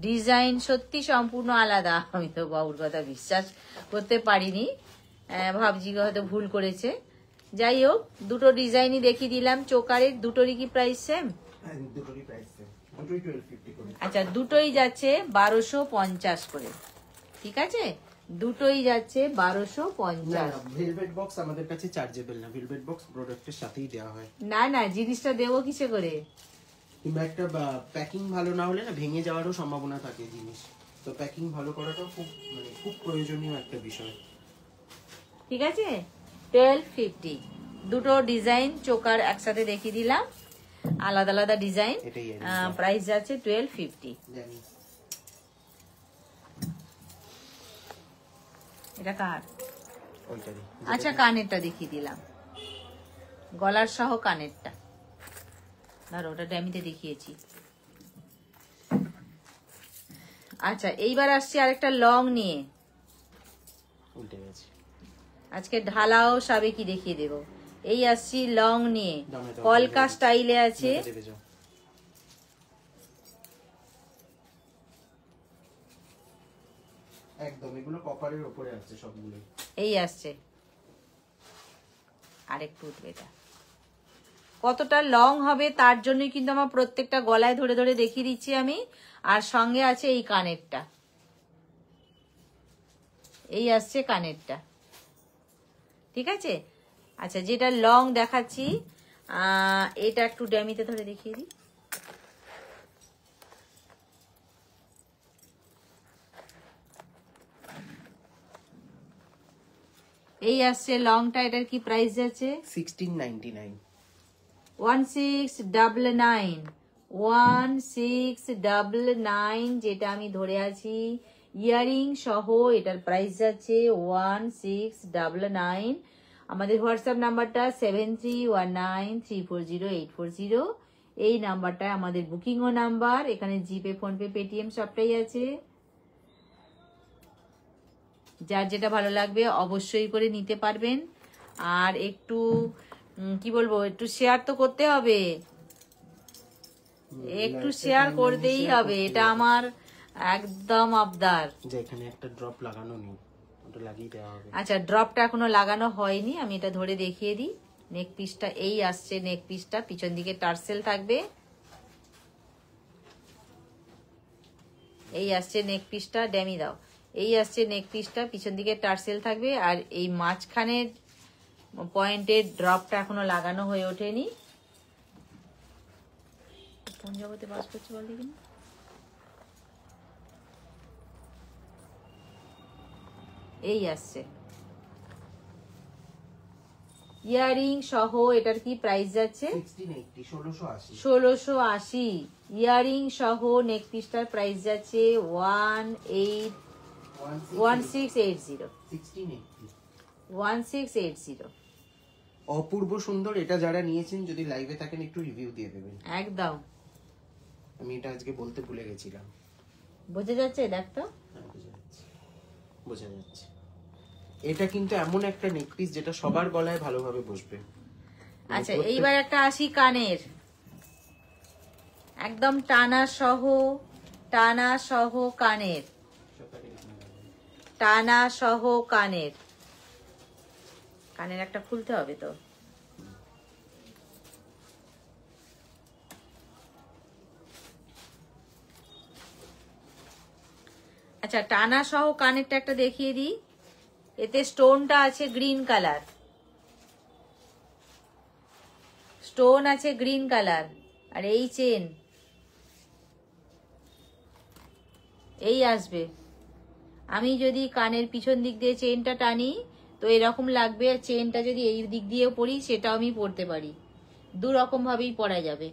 ডিজাইন সত্যি সম্পূর্ণ আলাদা। আমি তো বাবুর কথা বিশ্বাস করতে পারিনি, ভাবছি হয়তো ভুল করেছে। যাই হোক, দুটো ডিজাইনই দেখিয়ে দিলাম চোকারের। দুটোরই কি প্রাইস সেম? দুটোরই প্রাইস সেম, দুটোই 1250 করে। আচ্ছা দুটোই যাচ্ছে 1250 করে, ঠিক আছে? দুটোই যাচ্ছে 1250। ভেলভেট বক্স আমাদের কাছে চার্জেবল না, ভেলভেট বক্স প্রোডাক্টের সাথেই দেওয়া হয়। না না, জিনিসটা দেবো কিসে করে? কিংবা একটা প্যাকিং ভালো না হলে না ভেঙে যাওয়ারও সম্ভাবনা থাকে জিনিস, তো প্যাকিং ভালো করাটাও খুব প্রয়োজনীয় একটা বিষয়। ঠিক আছে, 1250 দুটো ডিজাইন চোকার একসাথে দেখিয়ে দিলাম, আলাদা আলাদা ডিজাইন। প্রাইস যাচ্ছে 1250। এটা কার? আচ্ছা কানেরটা দেখিয়ে দিলাম, গলার সহ কানেরটা। ধরো ওটা ড্যামিতে দেখিয়েছি। আচ্ছা এইবার আসছি আরেকটা লং নিয়ে। উল্টে গেছে। আজকে ঢালাও সাবেকি দেখিয়ে দেব। এই আসছি লং নিয়ে, দামে দাও, কলকা স্টাইলে আছে। দেবে যাও। একদম এগুলো কপারের উপরে আছে সবগুলো। এই আসছে, আরেকটু উঠবে এটা। কতটা লং হবে তার জন্য কিন্তু আমার প্রত্যেকটা গলায় ধরে ধরে দেখিয়ে দিচ্ছি আমি। আর সঙ্গে আছে এই কানেরটা, এই আসছে কানেরটা, ঠিক আছে। আচ্ছা যেটা লং দেখাচ্ছি এটা একটু ড্যামিতে ধরে দেখিয়ে দিই। এই আসছে লংটা, এটার কি প্রাইস যাচ্ছে? 1699। 1699, 1699 যেটা আমি ধরে আছি ইয়ারিং সহ, এটার প্রাইস যাচ্ছে 1699। আমাদের হোয়াটসঅ্যাপ নাম্বারটা 7319340840। এই নাম্বারটা আমাদের বুকিংও নাম্বার। এখানে জিপে, ফোনপে, পেটিএম সবটাই আছে। যার যেটা ভালো লাগবে অবশ্যই করে নিতে পারবেন। আর একটু কি বলবো, একটু শেয়ার তো করতে হবে, একটু শেয়ার করতেই হবে, এটা আমার একদম আবদার। যে এখানে একটা ড্রপ লাগানো নেই, ওটা লাগিয়ে দেওয়া হবে। আচ্ছা ড্রপটা এখনো লাগানো হয়নি, আমি এটা ধরে দেখিয়ে দিই। নেক পিসটা এই আসছে, নেক পিসটা পিছন দিকে টার্সেল থাকবে, এই আসছে নেক পিসটা, ড্যামি দাও। এই আসছে নেক পিসটা, পিছন দিকে টার্সেল থাকবে। আর এই মাঝখানের পয়েন্টের ড্রপটা এখনো লাগানো হয়ে ওঠেনি। কোন জগতে বাস করছে বল দেখিনি। এই আসছে ইয়ারিং সহ, এটার কি প্রাইস যাচ্ছে? 1680, 1680। ইয়ারিং সহ নেক পিসটার প্রাইস যাচ্ছে 1680। 1680 অপূর্ব সুন্দর। এটা যারা নিয়েছেন যদি লাইভে থাকেন একটু রিভিউ দিয়ে দেবেন। একদম, আমি এটা আজকে বলতে ভুলে গেছিলাম। বোঝা যাচ্ছে, দেখ তো। বোঝা যাচ্ছে। এটা কিন্তু এমন একটা নেক পিস যেটা সবার গলায় ভালোভাবে বসবে। আচ্ছা এইবার একটা আসি কানের, একদম টানা সহ, টানা সহ কানের, টানা সহ কানের। কানের একটা খুলতে হবে তো। আচ্ছা টানা সহ কানেরটা একটা দেখিয়ে দিই। এতে স্টোনটা আছে গ্রিন কালার, স্টোন আছে গ্রিন কালার। আর এই চেন এই আসবে। আমি যদি কানের পিছন দিক দিয়ে চেনটা টানি তো এরকম লাগবে, আর চেনটা যদি এই দিক দিয়েও পরি সেটাও আমি পরতে পারি, দু রকম ভাবেই পরা যাবে।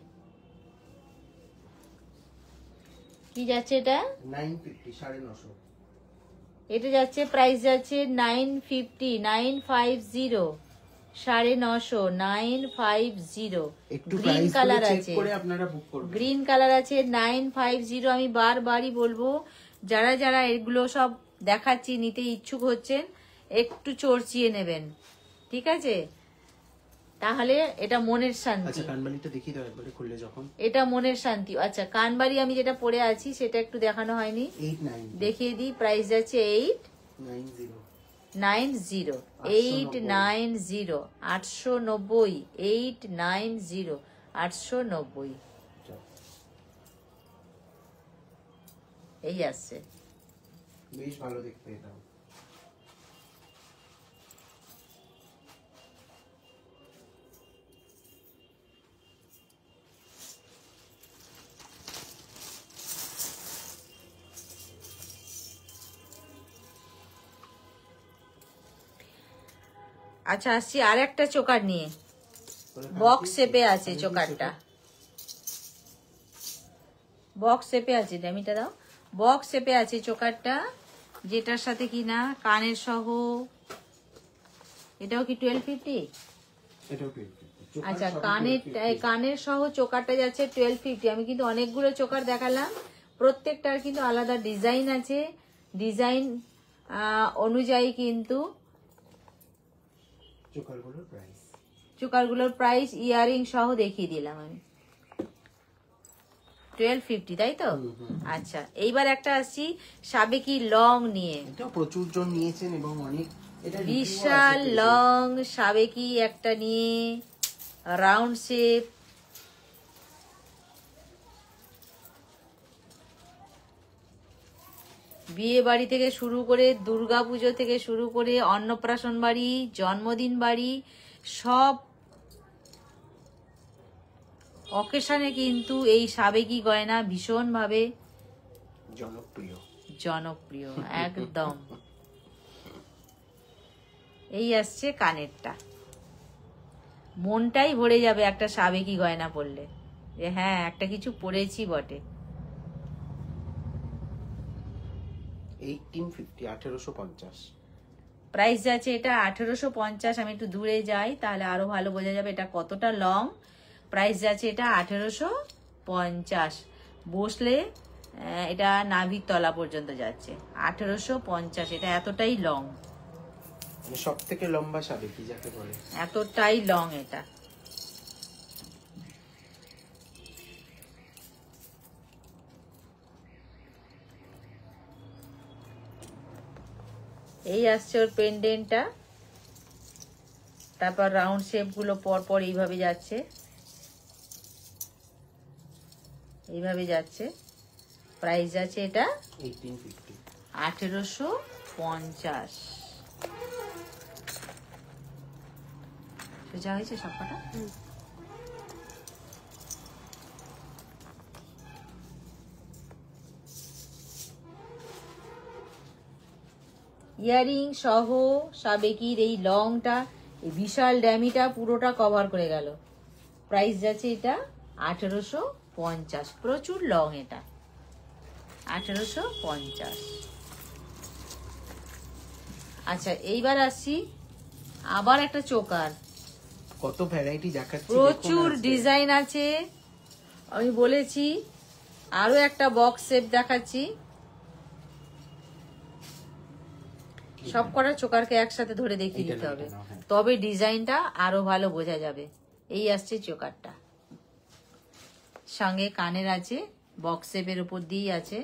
কি যাচ্ছে এটা? 950, 950। এটা যাচ্ছে, প্রাইস যাচ্ছে 950, 950, 950, 950। গ্রিন কালার আছে, গ্রিন কালার আছে 950। আমি বারবারই বলবো যারা যারা এগুলো সব দেখাচ্ছি নিতে ইচ্ছুক হচ্ছেন একটু চর্চিয়ে নেবেন, ঠিক আছে? তাহলে এটা মনের শান্তি। আচ্ছা কানবালিটা দেখিয়ে দাও একবারে খুললে যখন। এটা মনের শান্তি। আচ্ছা কানবাড়ি আমি যেটা পরে আছি সেটা একটু দেখানো হয়নি, 890 দেখিয়ে দিই। প্রাইস যাচ্ছে 890, 890, 890, 890, 890। এই আসছে, বেশ ভালো দেখতে এটা। আচ্ছা আসছি আর একটা চোকার নিয়ে, বক্স শেপে আছে চোকারটা, বক্স শেপে আছে। ড্যামিটা দাও। বক্স শেপে আছে চোকারটা, যেটার সাথে কি না কানের সহ। এটাও কি 1250? এটাও 1250। আচ্ছা কানের সহ চোকারটা যাচ্ছে 1250। আমি কিন্তু অনেকগুলো চোকার দেখালাম, প্রত্যেকটার কিন্তু আলাদা ডিজাইন আছে, ডিজাইন অনুযায়ী কিন্তু চোকারগুলোর প্রাইস ইয়ারিং সহ দেখিয়ে দিলাম আমি। 1250, তাই তো? আচ্ছা, এইবার একটা আসছি সাবেকি লং নিয়ে। এটা প্রচুর জন নিয়েছেন এবং অনেক, এটা বিশাল লং সাবেকি একটা নিয়ে, রাউন্ড শেপ, বিয়ে বাড়ি থেকে শুরু করে, দুর্গাপুজো থেকে শুরু করে, অন্নপ্রাশন বাড়ি, জন্মদিন বাড়ি, সব অকেশনে কিন্তু এই সাবেকি গয়না ভীষণভাবে জনপ্রিয় একদম। এই আসছে কানেরটা, মনটাই ভরে যাবে একটা সাবেকি গয়না পরলে, যে হ্যাঁ একটা কিছু পরেছি বটে। 1850, প্রাইস আছে এটা 1850। আমি একটু দূরে যাই তাহলে আরো ভালো বোঝা যাবে এটা কতটা লং। প্রাইস আছে এটা 1850। বসলে এটা নাভির তলা পর্যন্ত যাচ্ছে। 1850, এটা এতটাই লং, সব থেকে লম্বা সাবেকি যাকে বলে, এতটাই লং এটা। এই আসছে ওর পেন্ডেন্টটা, তারপর রাউন্ড শেপ গুলো পর পর এইভাবে যাচ্ছে, এইভাবে যাচ্ছে। প্রাইস আছে এটা 1850। সোজা হয়েছে সবকটা? ইয়ারিং সহ সাবেকির এই লংটা, এই বিশাল ড্যামিটা পুরোটা কভার করে গেল। প্রাইস যাচ্ছে এটা 1850। প্রচুর লং এটা, 1850। আচ্ছা, এইবার আসছি আবার একটা চোকার। কত ভ্যারাইটি দেখাচ্ছি, প্রচুর ডিজাইন আছে। আমি বলেছি আরো একটা বক্স শেপ দেখাচ্ছি। সব কটা চোকারকে একসাথে ধরে দেখিয়ে দিতে হবে, তবে ডিজাইনটা আরো ভালো বোঝা যাবে। এই আসছে চোকারটা, সঙ্গে কানের আছে, বক্স শেপের উপর দিয়েই আছে।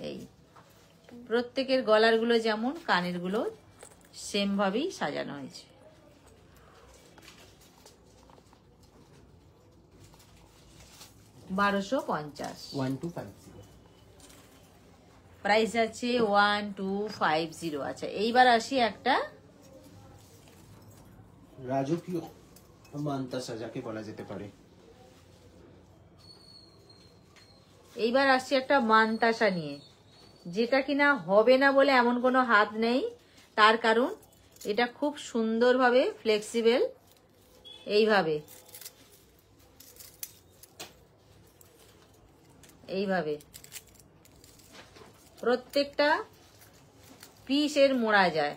এই প্রত্যেকের গলার গুলো যেমন, কানের গুলো সেম ভাবেই সাজানো হয়েছে। $1250। প্রাইস আছে 1250। আচ্ছা, এইবার আসি একটা রাজকীয় মান্তাসা যাকে বলা যেতে পারে। এইবার আসছি একটা মান্তাসা নিয়ে, যেটা কিনা হবে না বলে এমন কোনো হাত নেই। তার কারণ এটা খুব সুন্দরভাবে ফ্লেক্সিবল, এইভাবে এইভাবে প্রত্যেকটা পিসের মোড়া যায়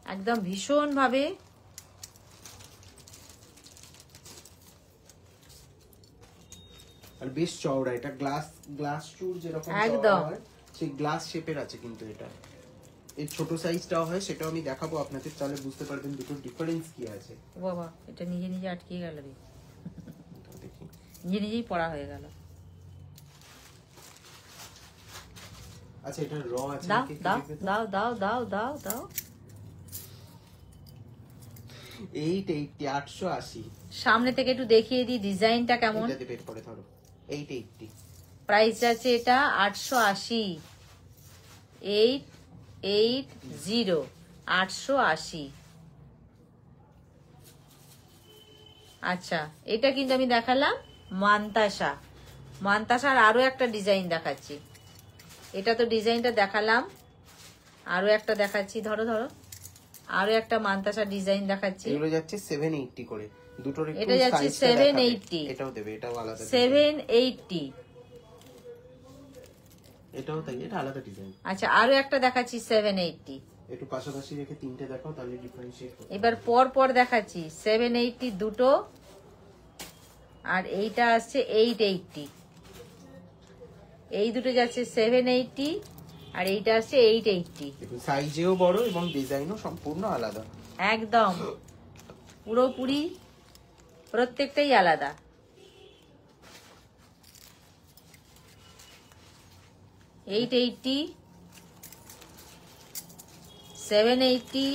একদম ভীষণ ভাবে। আর বেশ চওড়া, এটা গ্লাস চুর যেরকম একদম হয় সেই গ্লাস শেপের আছে কিন্তু এটা। এর ছোট সাইজটাও হয়, সেটাও আমি দেখাবো আপনাদের, তাহলে বুঝতে পারবেন দুটোর ডিফারেন্স কি আছে। বাবা, এটা নিজে নিজে আটকে গেল রে, নিজে নিজেই পড়া হয়ে গেল। আচ্ছা, এটা র আছে, দাও দাও দাও দাও দাও দাও দাও। 880। সামনে থেকে একটু দেখিয়ে দিই ডিজাইনটা কেমন। এটাতে বের করে ধরো, 880। প্রাইস আছে এটা 880। 880, 880। আচ্ছা, এটা কিন্তু আমি দেখালাম মান্তাসা। মান্তাসার আরো একটা ডিজাইন দেখাচ্ছি। এটা তো ডিজাইনটা দেখালাম, আরো একটা দেখাচ্ছি। ধরো ধরো, আরো একটা মান্তাসা ডিজাইন দেখাচ্ছি। এগুলো যাচ্ছে 780 করে দুটোর। এটা যাচ্ছে 780। এটাও দেবে, এটাও আলাদা 780। এটাও তাই, এটা আলাদা ডিজাইন। আচ্ছা, আরো একটা দেখাচ্ছি 780। একটু পাশাপাশি রেখে তিনটে দেখাও, তাহলে ডিফারেন্সিয়েট হবে। এবার পর পর দেখাচ্ছি 780 দুটো, আর এইটা আসছে 880, এই দুটো যাচ্ছে 780, আর এইটা আসছে 880। সাইজেও বড় এবং ডিজাইনও সম্পূর্ণ আলাদা, একদম পুরোপুরি প্রত্যেকটাই আলাদা। এইট 80, 780,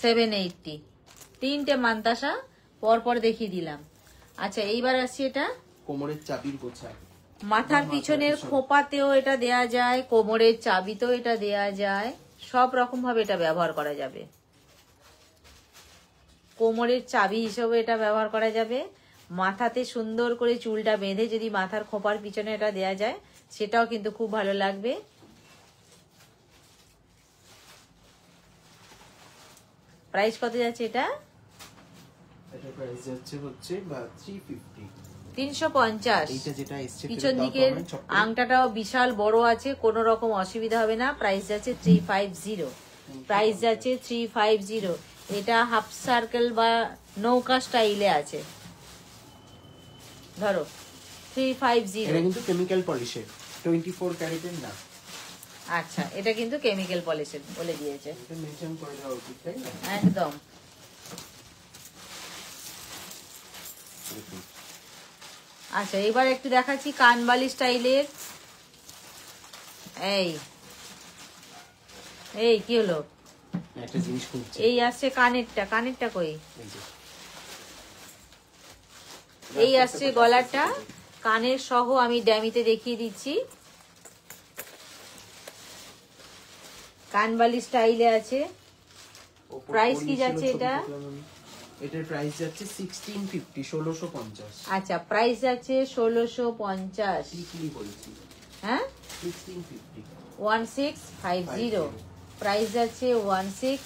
780, তিনটে মান্তাসা পরপর দেখিয়ে দিলাম। আচ্ছা এইবার আসছি এটা কোমরের চাবির গোছা, মাথার পিছনের খোপাতেও এটা দেয়া যায়, কোমরের চাবিতেও এটা দেয়া যায়, সব রকম ভাবে এটা ব্যবহার করা যাবে। কোমরের চাবি হিসেবে এটা ব্যবহার করা যাবে, মাথাতে সুন্দর করে চুলটা বেঁধে যদি মাথার খোপার পিছনে এটা দেয়া যায় সেটাও কিন্তু খুব ভালো লাগবে। প্রাইস কত যাচ্ছে এটা? এটা প্রাইস যাচ্ছে হচ্ছে 350, 350। এইটা যেটা এসছে পিছন দিকের আংটাটাও বিশাল বড় আছে, কোনো রকম অসুবিধা হবে না। প্রাইস যাচ্ছে 350, প্রাইস যাচ্ছে 350। এটা হাফ সার্কেল বা নৌকা স্টাইলে আছে, ধরো 350। এটা কিন্তু কেমিক্যাল পলিশের, 24 ক্যারেটের না। আচ্ছা এটা কিন্তু কেমিক্যাল পলিশের বলে দিয়েছে, এটা মেনশন করে দেওয়া উচিত, তাই না? একদম। আচ্ছা এবার একটু দেখাচ্ছি কানবালি স্টাইলের। এই এই কি হলো? একটা জিনিস খুঁজছে, এই আসছে কানেরটা, কানেরটা কই? এই যে এই আসছে গলাটা, কানের সহ আমি ড্যামিতে দেখিয়ে দিচ্ছি। কানবালি স্টাইলে আছে। প্রাইস কি যাচ্ছে এটা? এটার প্রাইস যাচ্ছে 1650, 1650। আচ্ছা প্রাইস যাচ্ছে 1650। টিকলি বলছি, হ্যাঁ 1650, 1650। প্রাইস যাচ্ছে 1650,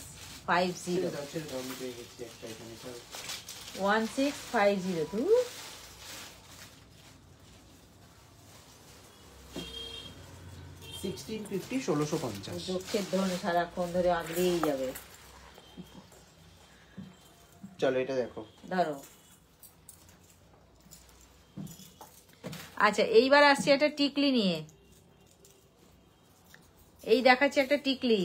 1650। ধুর, 1650, 1650। চোখের ধরনে সারাক্ষণ ধরে আগলেই যাবে। চলো এটা দেখো, ধরো। আচ্ছা এইবার আসছে একটা টিকলি নিয়ে। এই দেখাচ্ছে একটা টিকলি,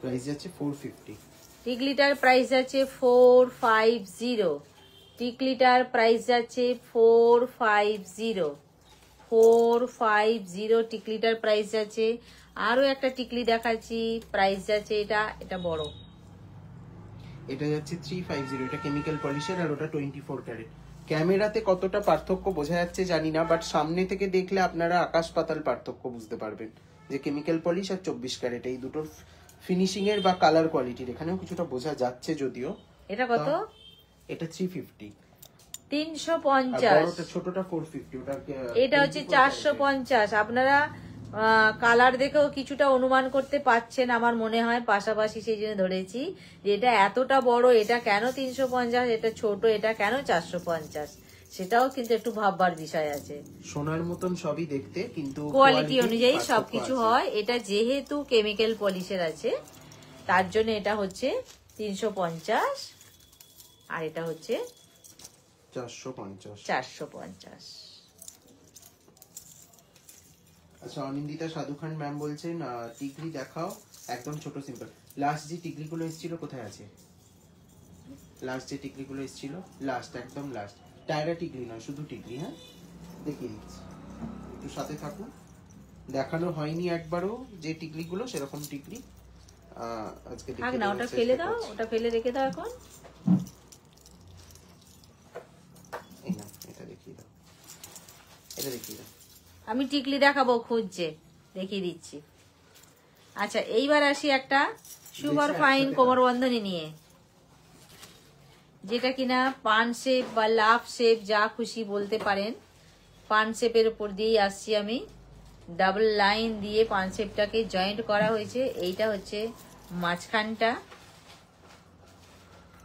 প্রাইস যাচ্ছে 450। টিকলিটার প্রাইস যাচ্ছে 450। টিকলিটার প্রাইস যাচ্ছে 450, 450 টিকলিটার প্রাইস যাচ্ছে। আরো একটা টিকলি দেখাচ্ছি, প্রাইস যাচ্ছে এটা, এটা বড়, এটা যাচ্ছে 350। এটা কেমিক্যাল পলিশের আর ওটা 24 ক্যারেট। ক্যামেরাতে কতটা পার্থক্য বোঝা যাচ্ছে জানি না, বাট সামনে থেকে দেখলে আপনারা আকাশ পাতাল পার্থক্য বুঝতে পারবেন যে কেমিক্যাল পলিশ আর 24 ক্যারেট এই দুটোর ফিনিশিং এর বা কালার কোয়ালিটির এখানেও কিছুটা বোঝা যাচ্ছে যদিও। এটা কত? এটা 350, 350। বড়টা ছোটটা 450। ওটা এটা হচ্ছে 450। আপনারা কালার দেখেও কিছুটা অনুমান করতে পাচ্ছেন আমার মনে হয়, পাশাপাশি সেই জন্য ধরেছি যে এটা এতটা বড়, এটা কেন 350, এটা ছোট, এটা কেন 450, সেটাও কিন্তু একটু ভাববার বিষয় আছে। সোনার মতন সবই দেখতে, কিন্তু কোয়ালিটি অনুযায়ী সবকিছু হয়। এটা যেহেতু কেমিক্যাল পলিশের আছে তার জন্য এটা হচ্ছে 350, আর এটা হচ্ছে 450। আচ্ছা অনিন্দিতা সাধু খান ম্যাম বলছেন টিকলি দেখাও, একদম ছোট সিম্পল। লাস্ট যে টিকলিগুলো এসেছিল কোথায় আছে? লাস্ট যে টিকলিগুলো এসেছিল, লাস্ট একদম লাস্ট, টায়রা টিকলি নয়, শুধু টিকলি। হ্যাঁ দেখিয়ে দিচ্ছি, একটু সাথে থাকুন। দেখানো হয়নি একবারও যে টিকলিগুলো, সেরকম টিকলি আজকে থাক না, ওটা ফেলে দাও, ওটা ফেলে রেখে দাও এখন। এই না, এটা দেখিয়ে দাও, এটা দেখিয়ে দাও। আমি টিকলি দেখাবো, খুঁজছে, দেখিয়ে দিচ্ছি। আচ্ছা এইবার আসি একটা সুপার ফাইন কোমর বন্ধনী নিয়ে, যেটা কিনা পান শেপ বা লাভ শেপ যা খুশি বলতে পারেন। পান শেপের উপর দিয়েই আসছি আমি, ডাবল লাইন দিয়ে পান শেপটাকে জয়েন্ট করা হয়েছে। এইটা হচ্ছে মাঝখানটা,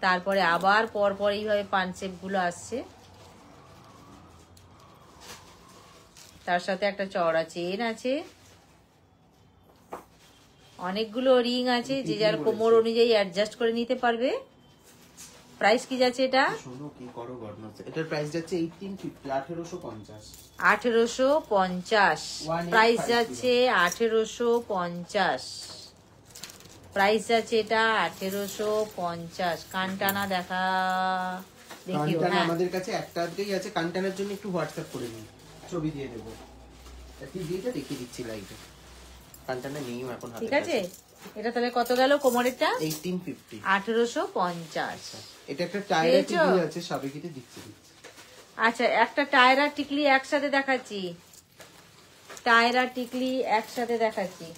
তারপরে আবার পরপর এইভাবে পান শেপ গুলো আসছে, তার সাথে একটা চওড়া চেন আছে, অনেকগুলো রিং আছে, যে যার কোমর অনুযায়ী অ্যাডজাস্ট করে নিতে পারবে। প্রাইস কি যাচ্ছে এটা? শোনো কি করো গড়না, এটার প্রাইস যাচ্ছে 1850, 1850। প্রাইস যাচ্ছে 1850। প্রাইস যাচ্ছে এটা 1850। কানটানা দেখা দেখিও। কানটানা হ্যাঁ, আমাদের কাছে একটা আধটাই আছে। কানটানার জন্য একটু হোয়াটসঅ্যাপ করে নিই, ছবি দিয়ে দেবো। একটু দিয়ে দেখিয়ে দিচ্ছি লাইভে। কানটানা নেই এখন হাতে। ঠিক আছে। এটা তাহলে কত গেল কোমরেরটা? 1850। 1850। এটা একটা টায়ার টিকলি আছে, সাবেকিতে দিচ্ছি। আচ্ছা, একটা টায়ার আর টিকলি একসাথে দেখাচ্ছি। টায়ার আর টিকলি একসাথে দেখাচ্ছি।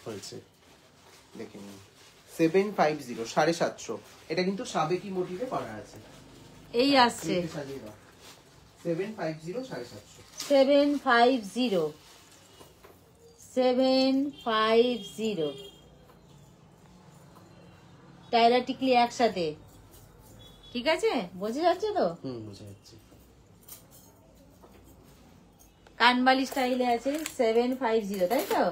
হয়েছে, দেখে নিন। 750, 750। এটা কিন্তু সাবেকি মোটিভে করা আছে। এই আসছে 750, 750। 750, 750 টায়ার আর টিকলি একসাথে। ঠিক আছে, বোঝা যাচ্ছে তো? বোঝা যাচ্ছে। কানবালি স্টাইলে আছে 750, তাই তো?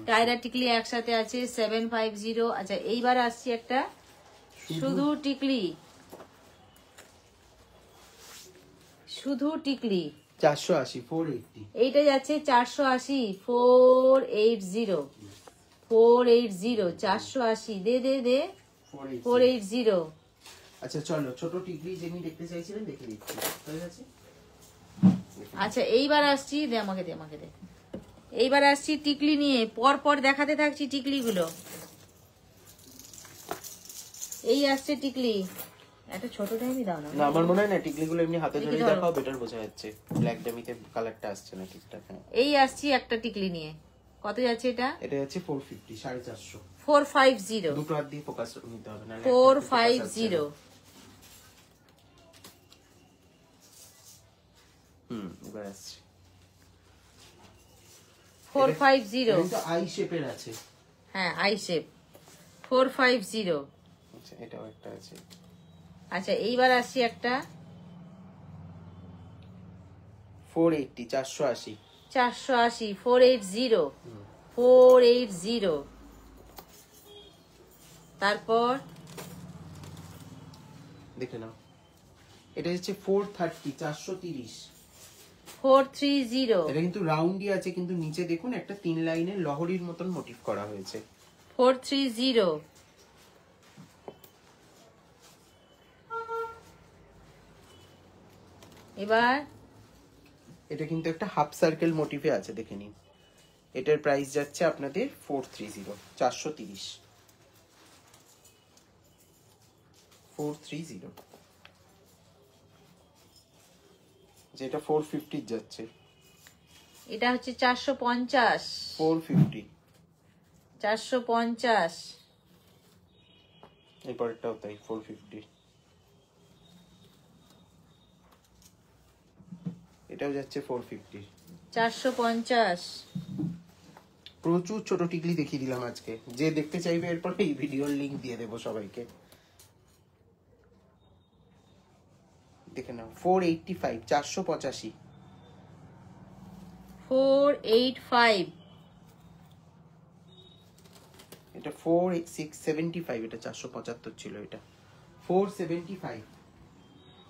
টায়ার আর টিকলি একসাথে আছে 750। আচ্ছা, এইবার আসছি একটা শুধু টিকলি, শুধু টিকলি 480, 480। এইটা যাচ্ছে 480, 480, 480, 480। দে দে দে 480। আচ্ছা চলো, ছোট টিকলি যিনি দেখতে চাইছিলেন দেখে দিচ্ছি। হয়ে গেছে। আচ্ছা, এইবার আসছি, দে আমাকে, দে আমাকে, দে। এইবার আসছি টিকলি নিয়ে, পর পর দেখাতে থাকছি টিকলিগুলো। এই আসছে টিকলি। একটা ছোট টাইমই দাও না। না, আমার মনে হয় না টিকলিগুলো এমনি হাতে ধরে দেখাও বেটার, বোঝা যাচ্ছে। ব্ল্যাক ডামিতে কালারটা আসছে না ঠিকঠাক। হ্যাঁ, এই আসছি একটা টিকলি নিয়ে। কত যাচ্ছে এটা? এটা যাচ্ছে 450, 450। 450। দুটো হাত দিয়ে ফোকাস নিতে হবে না। 450। এবার আসছে 450। এটা আই শেপের আছে। হ্যাঁ, আই শেপ 450। আচ্ছা, এটাও একটা আছে। আচ্ছা, এইবার আসছি একটা 480, 480। 480, 480, 480। তারপর দেখে নাও, এটা হচ্ছে 430, 430। 430, এটা কিন্তু রাউন্ডই আছে, কিন্তু নিচে দেখুন একটা 3 লাইনের লহরীর মতন মোটিভ করা হয়েছে। 430। এবার এটা কিন্তু একটা হাফ সার্কেল মোটিভে আছে, দেখে নিন। এটার প্রাইস যাচ্ছে আপনাদের 430, 430, 430। যেটা 450 যাচ্ছে। এটা হচ্ছে 450, 450। 450। এরপরটাও তাই 450। এটাও যাচ্ছে 450, 450। প্রচুর ছোট টিকলি দেখিয়ে দিলাম আজকে। যে দেখতে চাইবে এরপর এই ভিডিওর লিংক দিয়ে দেবো সবাইকে। দেখে নাও 485, 485। 485। এটা 4675, এটা 475 ছিল। এটা 475।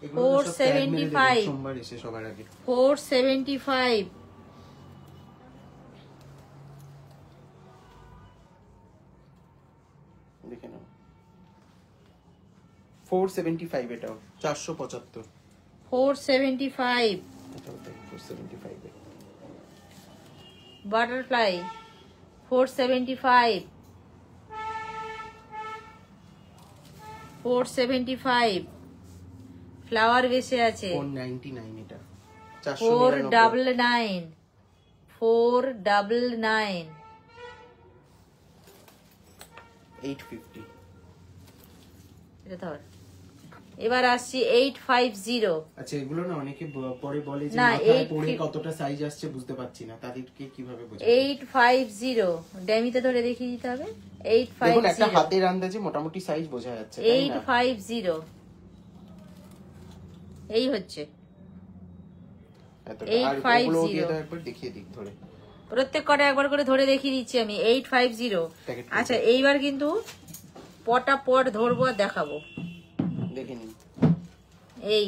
475, সোমবার এসে সবার আগে 475। দেখে নাও 475। এটাও 475। 475। এটাও তাই 475। বাটারফ্লাই 475, 475। ফ্লাওয়ার বেসে আছে 499। এটা 499, 499। 850। এটা ধর এবার আসছি 850। আচ্ছা, এগুলো না অনেকে পরে বলে যে না, মাথায় পরে কতটা সাইজ আসছে বুঝতে পারছি না, তাদেরকে কিভাবে বোঝাবো? 850 ড্যামিতে ধরে দেখিয়ে দিতে হবে। দেখুন একটা 850, হাতের আন্দাজে মোটামুটি সাইজ বোঝা যাচ্ছে, তাই না? 850 এই হচ্ছে এতটা। আর ওগুলো দিয়ে দাও একবার, দেখিয়ে দিক ধরে। প্রত্যেক কটা একবার করে ধরে দেখিয়ে দিচ্ছি আমি। 850। আচ্ছা, এইবার কিন্তু পটাপট ধরবো আর দেখাবো। দেখে নিন। এই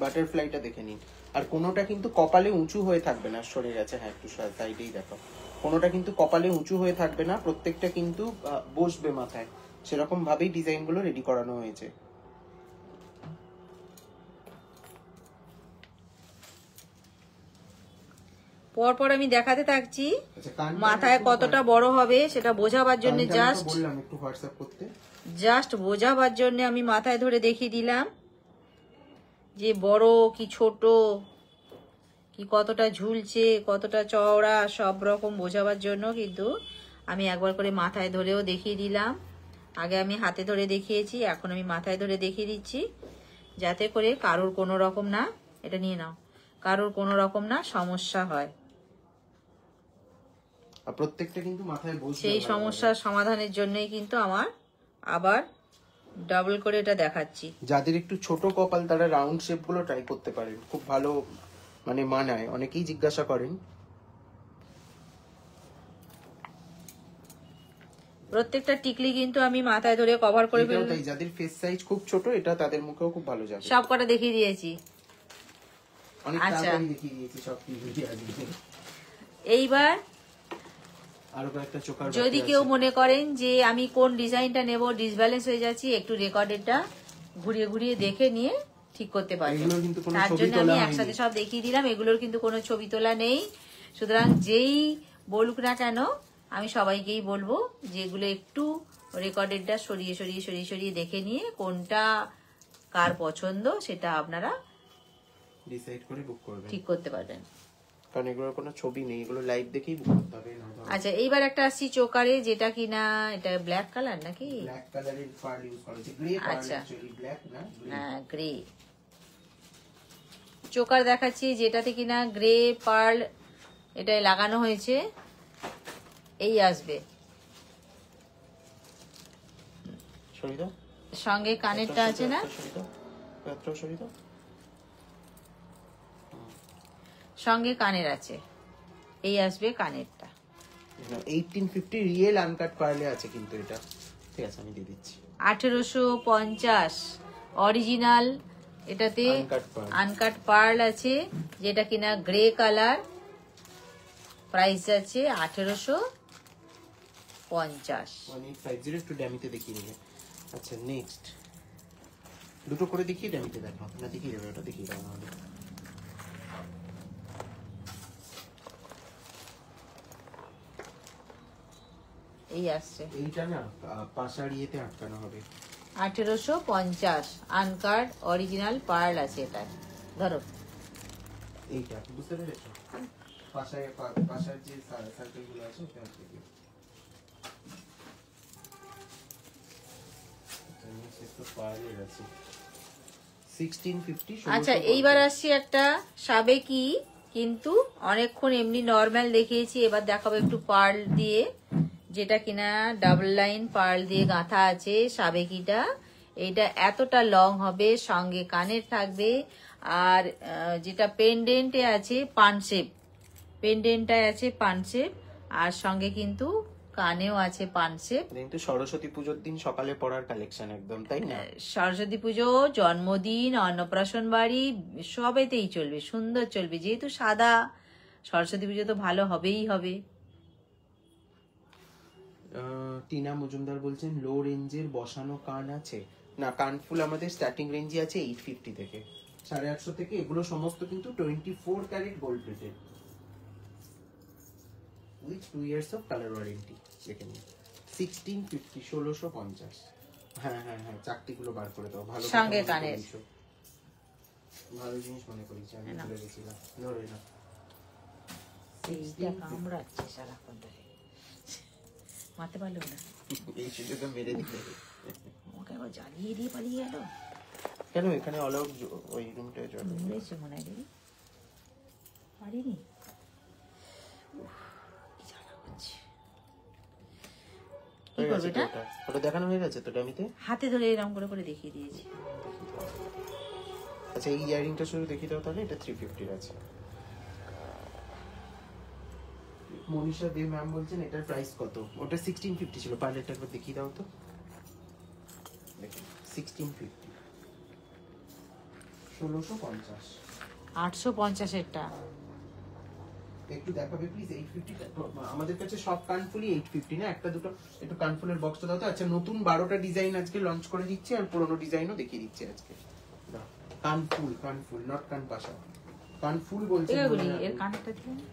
বাটারফ্লাইটা দেখে নিন। আর কোনোটা কিন্তু কপালে উঁচু হয়ে থাকবে না, সরে গেছে, হ্যাঁ একটু সাইডেই দেখো। কোনোটা কিন্তু কপালে উঁচু হয়ে থাকবে না, প্রত্যেকটা কিন্তু বসবে মাথায়, সেরকম ভাবেই ডিজাইন গুলো রেডি করানো হয়েছে। পরপর আমি দেখাতে থাকছি, মাথায় কতটা বড় হবে সেটা বোঝাবার জন্য, জাস্ট বোঝাবার জন্য আমি মাথায় ধরে দেখিয়ে দিলাম যে বড় কি ছোট, কি কতটা ঝুলছে, কতটা চওড়া, সব রকম বোঝাবার জন্য কিন্তু আমি একবার করে মাথায় ধরেও দেখিয়ে দিলাম। আগে আমি হাতে ধরে দেখিয়েছি, এখন আমি মাথায় ধরে দেখিয়ে দিচ্ছি, যাতে করে কারোর কোনো রকম না, এটা নিয়ে নাও, কারোর কোনো রকম না সমস্যা হয়। প্রত্যেকটা কিন্তু মাথায় বসবে, সেই সমস্যার সমাধানের জন্যই কিন্তু আমার আবার ডাবল করে এটা দেখাচ্ছি। যাদের একটু ছোট কপাল তারা রাউন্ড শেপ গুলো ট্রাই করতে পারেন, খুব ভালো মানে মানায়, অনেকেই জিজ্ঞাসা করেন। প্রত্যেকটা টিকলি কিন্তু আমি মাথায় ধরে কভার করে ফেলবো। তাই যাদের ফেস সাইজ খুব ছোট, এটা তাদের মুখেও খুব ভালো যাবে। সব কটা দেখিয়ে দিয়েছি। অনেক তাড়াতাড়ি দেখিয়ে দিয়েছি সব কিছু। এইবার আরো কয়েকটা চোকার যদি কেউ মনে করেন যে আমি কোন ডিজাইনটা নেব, ডিসব্যালেন্স হয়ে যাচ্ছি, একটু রেকর্ডেরটা ঘুরিয়ে ঘুরিয়ে দেখে নিয়ে ঠিক করতে পারবেন। তার জন্য আমি একসাথে সব দেখিয়ে দিলাম, এগুলোর কিন্তু কোনো ছবি তোলা নেই। সুতরাং যেই বলুক না কেন, আমি সবাইকেই বলবো যে এগুলো একটু রেকর্ডেরটা সরিয়ে সরিয়ে সরিয়ে সরিয়ে দেখে নিয়ে কোনটা কার পছন্দ সেটা আপনারা ডিসাইড করে বুক করবেন, ঠিক করতে পারবেন। কারণ এগুলোর কোনো ছবি নেই, এগুলো লাইভ দেখেই বুক করতে হবে। আচ্ছা, এইবার একটা আসছি চোকারে, যেটা কিনা এটা ব্ল্যাক কালার নাকি? ব্ল্যাক কালারের পার্ল ইউজ করেছে, গ্রে পার্ল, অ্যাকচুয়ালি ব্ল্যাক না, হ্যাঁ গ্রে চোকার দেখাচ্ছি, যেটাতে কিনা গ্রে পার্ল এটা লাগানো হয়েছে। এই আসবে সঙ্গে কানেরটা আছে না, সঙ্গে কানের আছে, এই আসবে কানেরটা। 1850 রিয়েল আনকাট পার্লে আছে কিন্তু এটা, ঠিক আছে আমি দিয়ে দিচ্ছি। 1850 অরিজিনাল, এটাতে আনকাট পার্ল আছে, যেটা কিনা গ্রে কালার, প্রাইস আছে 1850। 1850 একটু ড্যামিতে দেখিয়ে দিলে। আচ্ছা নেক্সট দুটো করে দেখিয়ে ড্যামিতে দেখাও না, দেখিয়ে দেবে ওটা, দেখিয়ে দাও আমাদের। এই আসছে, এইটা না পাশার ইয়েতে আটকানো হবে। 1850 আনকাট অরিজিনাল পার্ল আছে এটা। ধরো এইটা বুঝতে পেরেছো, পাশায় পাশার যে সার্কেল গুলো আছে ওটা আছে। আচ্ছা, এইবার আসছি একটা সাবেকি, কিন্তু অনেকক্ষণ এমনি নর্মাল দেখিয়েছি, এবার দেখাবো একটু পার্ল দিয়ে, যেটা কিনা ডাবল লাইন পার্ল দিয়ে গাঁথা আছে সাবেকিটা। এইটা এতটা লং হবে, সঙ্গে কানের থাকবে, আর যেটা পেন্ডেন্টে আছে পানশেপ, পেন্ডেন্টটায় আছে পানশেপ, আর সঙ্গে কিন্তু কানেও আছে পানশেপ। কিন্তু সরস্বতী পুজোর দিন সকালে পড়ার কালেকশন একদম, তাই না? সরস্বতী পুজো, জন্মদিন, অন্নপ্রাশন বাড়ি সবেতেই চলবে, সুন্দর চলবে, যেহেতু সাদা, সরস্বতী পুজো তো ভালো হবেই হবে। টিনা মজুমদার বলছেন লো রেঞ্জের বসানো কান আছে না, কানফুল আমাদের স্টার্টিং রেঞ্জে আছে 850 থেকে, 850 থেকে। এগুলো সমস্ত কিন্তু 24 carat gold plated with 2 years of colour warranty. দেখেন 1650, 1650। হ্যাঁ হ্যাঁ হ্যাঁ, চাকতিগুলো বার করে দাও, ভালো সঙ্গে কানের, ভালো জিনিস মনে করেছি আমি, ভুলে গেছিলাম। ধরে না, এইটা কামড়াচ্ছে সারাক্ষণ ধরে। মারতে পারলো না, এই সুযোগে মেরে দিলে। ওকে আবার জ্বালিয়ে দিয়ে পালিয়ে গেল। কেন এখানে অলক ওই রুমটায় জল মরেছে মনে হয়, দেখি পারিনি। কি জ্বালা করছে। কি করবে এটা? ওটা দেখানো হয়ে গেছে তো ডামিতে? হাতে ধরে এরকম করে করে দেখিয়ে দিয়েছি। আচ্ছা এই ইয়ারিংটা শুধু দেখিয়ে দাও তাহলে। এটা 350 আছে। মনীষা দে ম্যাম বলছেন এটার প্রাইস কত? ওটা 1650 ছিল। পার্লেরটা একবার দেখিয়ে দাও তো। দেখুন 1650, 1650, 850 এরটা একটু দেখাবে প্লিজ। 850 আমাদের কাছে সব কানফুলি 850 না, একটা দুটো একটু কানফুলের বক্সটা দাও তো। আচ্ছা নতুন 12টা ডিজাইন আজকে লঞ্চ করে দিচ্ছি, আর পুরনো ডিজাইনও দেখিয়ে দিচ্ছি আজকে। দাও কানফুল, কানফুল নট কানপাশা, কানফুল বলছি। এর কানেরটা দিলে না,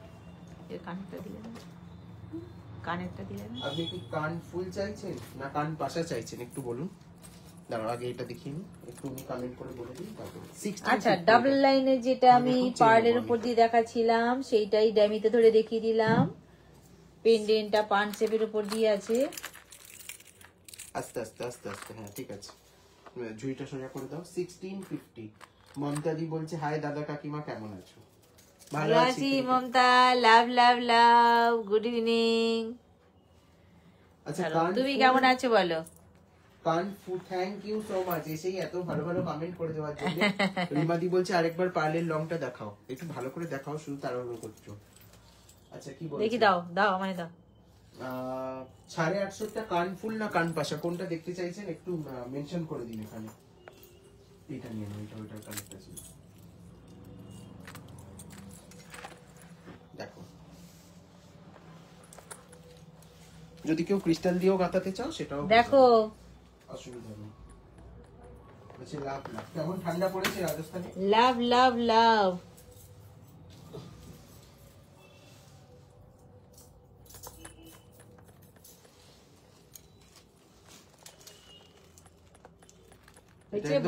এর কানেরটা দিলে না, কানেরটা দিলে না। আপনি কি কানফুল চাইছেন না কানপাশা চাইছেন একটু বলুন। দাঁড়াও আগে এটা দেখিয়ে নিই, একটু উনি কমেন্ট করে বলে দিন তারপরে। আচ্ছা ডাবল লাইনের যেটা আমি পার্লের উপর দিয়ে দেখাচ্ছিলাম সেইটাই ড্যামিতে ধরে দেখিয়ে দিলাম। পেন্ডেন্টটা পান শেপের উপর দিয়ে আছে। আস্তে আস্তে আস্তে আস্তে, হ্যাঁ ঠিক আছে। ঝুড়িটা সোজা করে দাও। 1650। মমতাদি বলছে হাই দাদা কাকিমা কেমন আছো? ভালো আছি মমতা, লাভ লাভ লাভ, গুড ইভিনিং। আচ্ছা তুমি কেমন আছো বলো? কানফুল, থ্যাংক ইউ সো মাচ এসেই এত ভালো ভালো কমেন্ট করে দেওয়ার জন্য। রিমাদি বলছে আরেকবার পার্লের লংটা দেখাও, একটু ভালো করে দেখাও, শুধু তাড়াহুড়ো করছো। আচ্ছা কি বলছো? দেখি দাও দাও আমায় দাও। 850টা কানফুল না কানপাশা কোনটা দেখতে চাইছেন একটু মেনশন করে দিন এখানে। এটা নিয়ে নাও, এটা ওইটার কানেক্টটা ছিল। দেখো যদি কেউ ক্রিস্টাল দিয়েও গাঁথাতে চাও সেটাও দেখো, অসুবিধা নেই। আচ্ছা লাভ লাভ। কেমন ঠান্ডা পড়েছে রাজস্থানে? লাভ লাভ লাভ।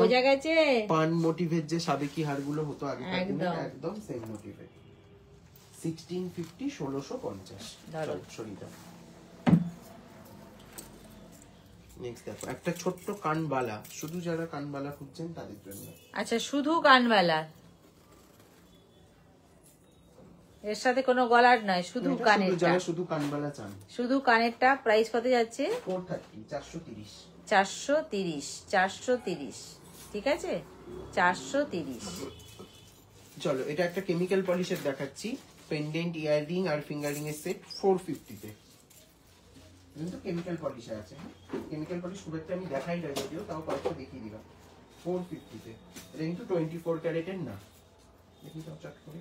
বোঝা গেছে পান মোটিভের যে সাবেকি হারগুলো হতো আগে একদম সেম মোটিভে। 1650, 1650। সরিদা নেক্সট দেখো একটা ছোট্ট কানবালা, শুধু যারা কানবালা খুঁজছেন তাদের জন্য। আচ্ছা শুধু কানবালা, এর সাথে কোনো গলার নয়, শুধু কানেরটা। যারা শুধু কানবালা চান, শুধু কানেরটা প্রাইস কত যাচ্ছে? 430, 430, 430, 430, ঠিক আছে 430। চলো এটা একটা কেমিক্যাল পলিশের দেখাচ্ছি। পেন্ডেন্ট, ইয়াররিং আর ফিঙ্গারিং এর সেট 450 তে। কিন্তু কেমিক্যাল পলিশে আছে। কেমিক্যাল পলিশ খুব একটা আমি দেখাই না যদিও, তাও কয়েকটা দেখিয়ে দিলাম। 450 তে। এটা কিন্তু 24 ক্যারেটের না। দেখি তো চট করে।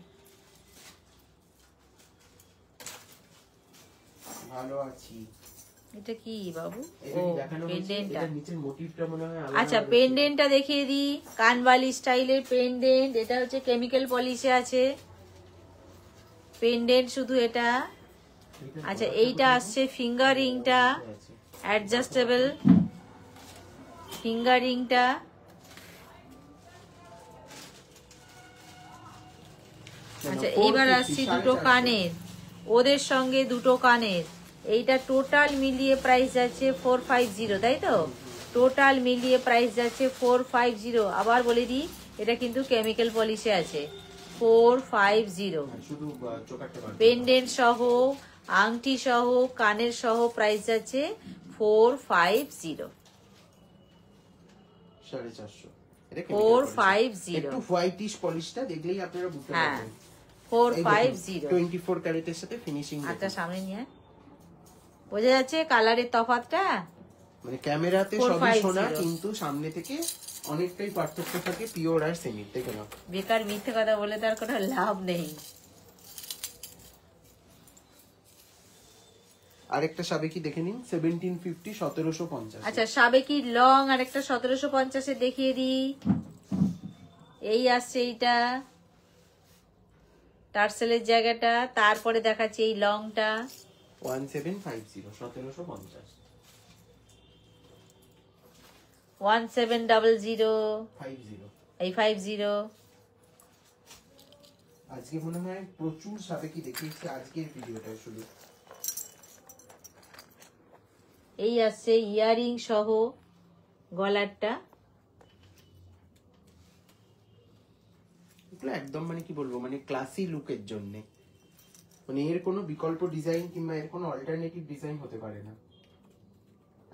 ভালো আছি। এটা কি বাবু? ও পেন্ডেন্টটা। এর নিচের মোটিভটা মনে হয় আলাদা। আচ্ছা পেন্ডেন্টটা দেখিয়ে দিই। কানবালি স্টাইলের পেন্ডেন্ট, এটা হচ্ছে কেমিক্যাল পলিশে আছে পেন্ডেন্ট শুধু এটা। আচ্ছা এইটা আসছে ফিঙ্গারিংটা, অ্যাডজাস্টেবল ফিঙ্গারিংটা। আচ্ছা এইবার আসছি দুটো কানের, ওদের সঙ্গে দুটো কানের। এইটা টোটাল মিলিয়ে প্রাইস যাচ্ছে 450, তাই তো? টোটাল মিলিয়ে প্রাইস যাচ্ছে 450। আবার বলে দিই এটা কিন্তু কেমিক্যাল পলিশে আছে। 450 পেন্ডেন্ট সহ, আংটি সহ, কানের সহ প্রাইস যাচ্ছে 450। 450, 450 একটু হোয়াইটিশ পলিশটা দেখলেই আপনারা বুঝতে পারবেন। 450 24 ক্যারেটের সাথে ফিনিশিং। আচ্ছা সামনে নিয়ে বোঝা যাচ্ছে কালারের তফাৎটা। মানে ক্যামেরাতে সবই সোনা কিন্তু সামনে থেকে অনেকটাই পার্থক্য থাকে পিওর আর সেমি। দেখে নাও। বেকার মিথ্যে কথা বলে তার কোনো লাভ নেই। আরেকটা সাবেকি দেখে নিন, 1750, 1750। আচ্ছা সাবেকি লং আরেকটা 1750 এ দেখিয়ে দিই। এই আসছে এইটা টার্সেলের জায়গাটা, তারপরে দেখাচ্ছি এই লংটা 1750, 1750, 1700, 50। এই 50। আজকে মনে হয় প্রচুর সাবেকি দেখিয়েছি আজকের ভিডিওটা শুধু। এই আসছে ইয়ারিং সহ গলারটা। এগুলো একদম মানে কি বলবো, মানে ক্লাসি লুকের জন্য, মানে এর কোনো বিকল্প ডিজাইন কিংবা এর কোনো অল্টারনেটিভ ডিজাইন হতে পারে না,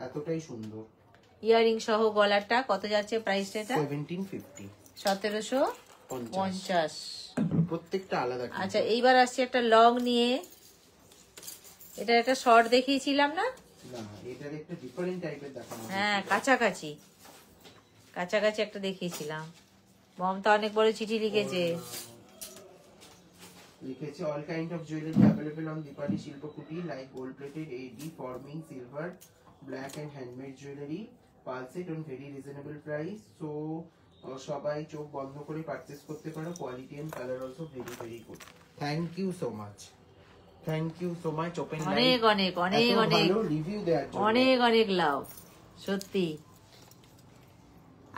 এতটাই সুন্দর। ইয়ারিং সহ গলারটা কত যাচ্ছে প্রাইসটা? এটা 1750, 1750। প্রত্যেকটা আলাদা। আচ্ছা এইবার আসছে একটা লং নিয়ে, এটা একটা শর্ট দেখিয়েছিলাম না? না, এটার একটা ডিফারেন্ট টাইপের দেখানো। হ্যাঁ, কাছাকাছি কাছাকাছি একটা দেখিয়েছিলাম। মমতা অনেক বড় চিঠি লিখেছে। লিখেছে all kind of jewellery available on Dipali Shilpakuti like gold plated AD forming silver black and handmade jewellery পালসেট on very reasonable price. So সবাই চোখ বন্ধ করে পারচেজ করতে পারো। Quality and colour also very very good. Thank you so much, thank you so much. Open অনেক অনেক অনেক অনেক রিভিউ দেওয়ার জন্য অনেক অনেক লাভ সত্যি।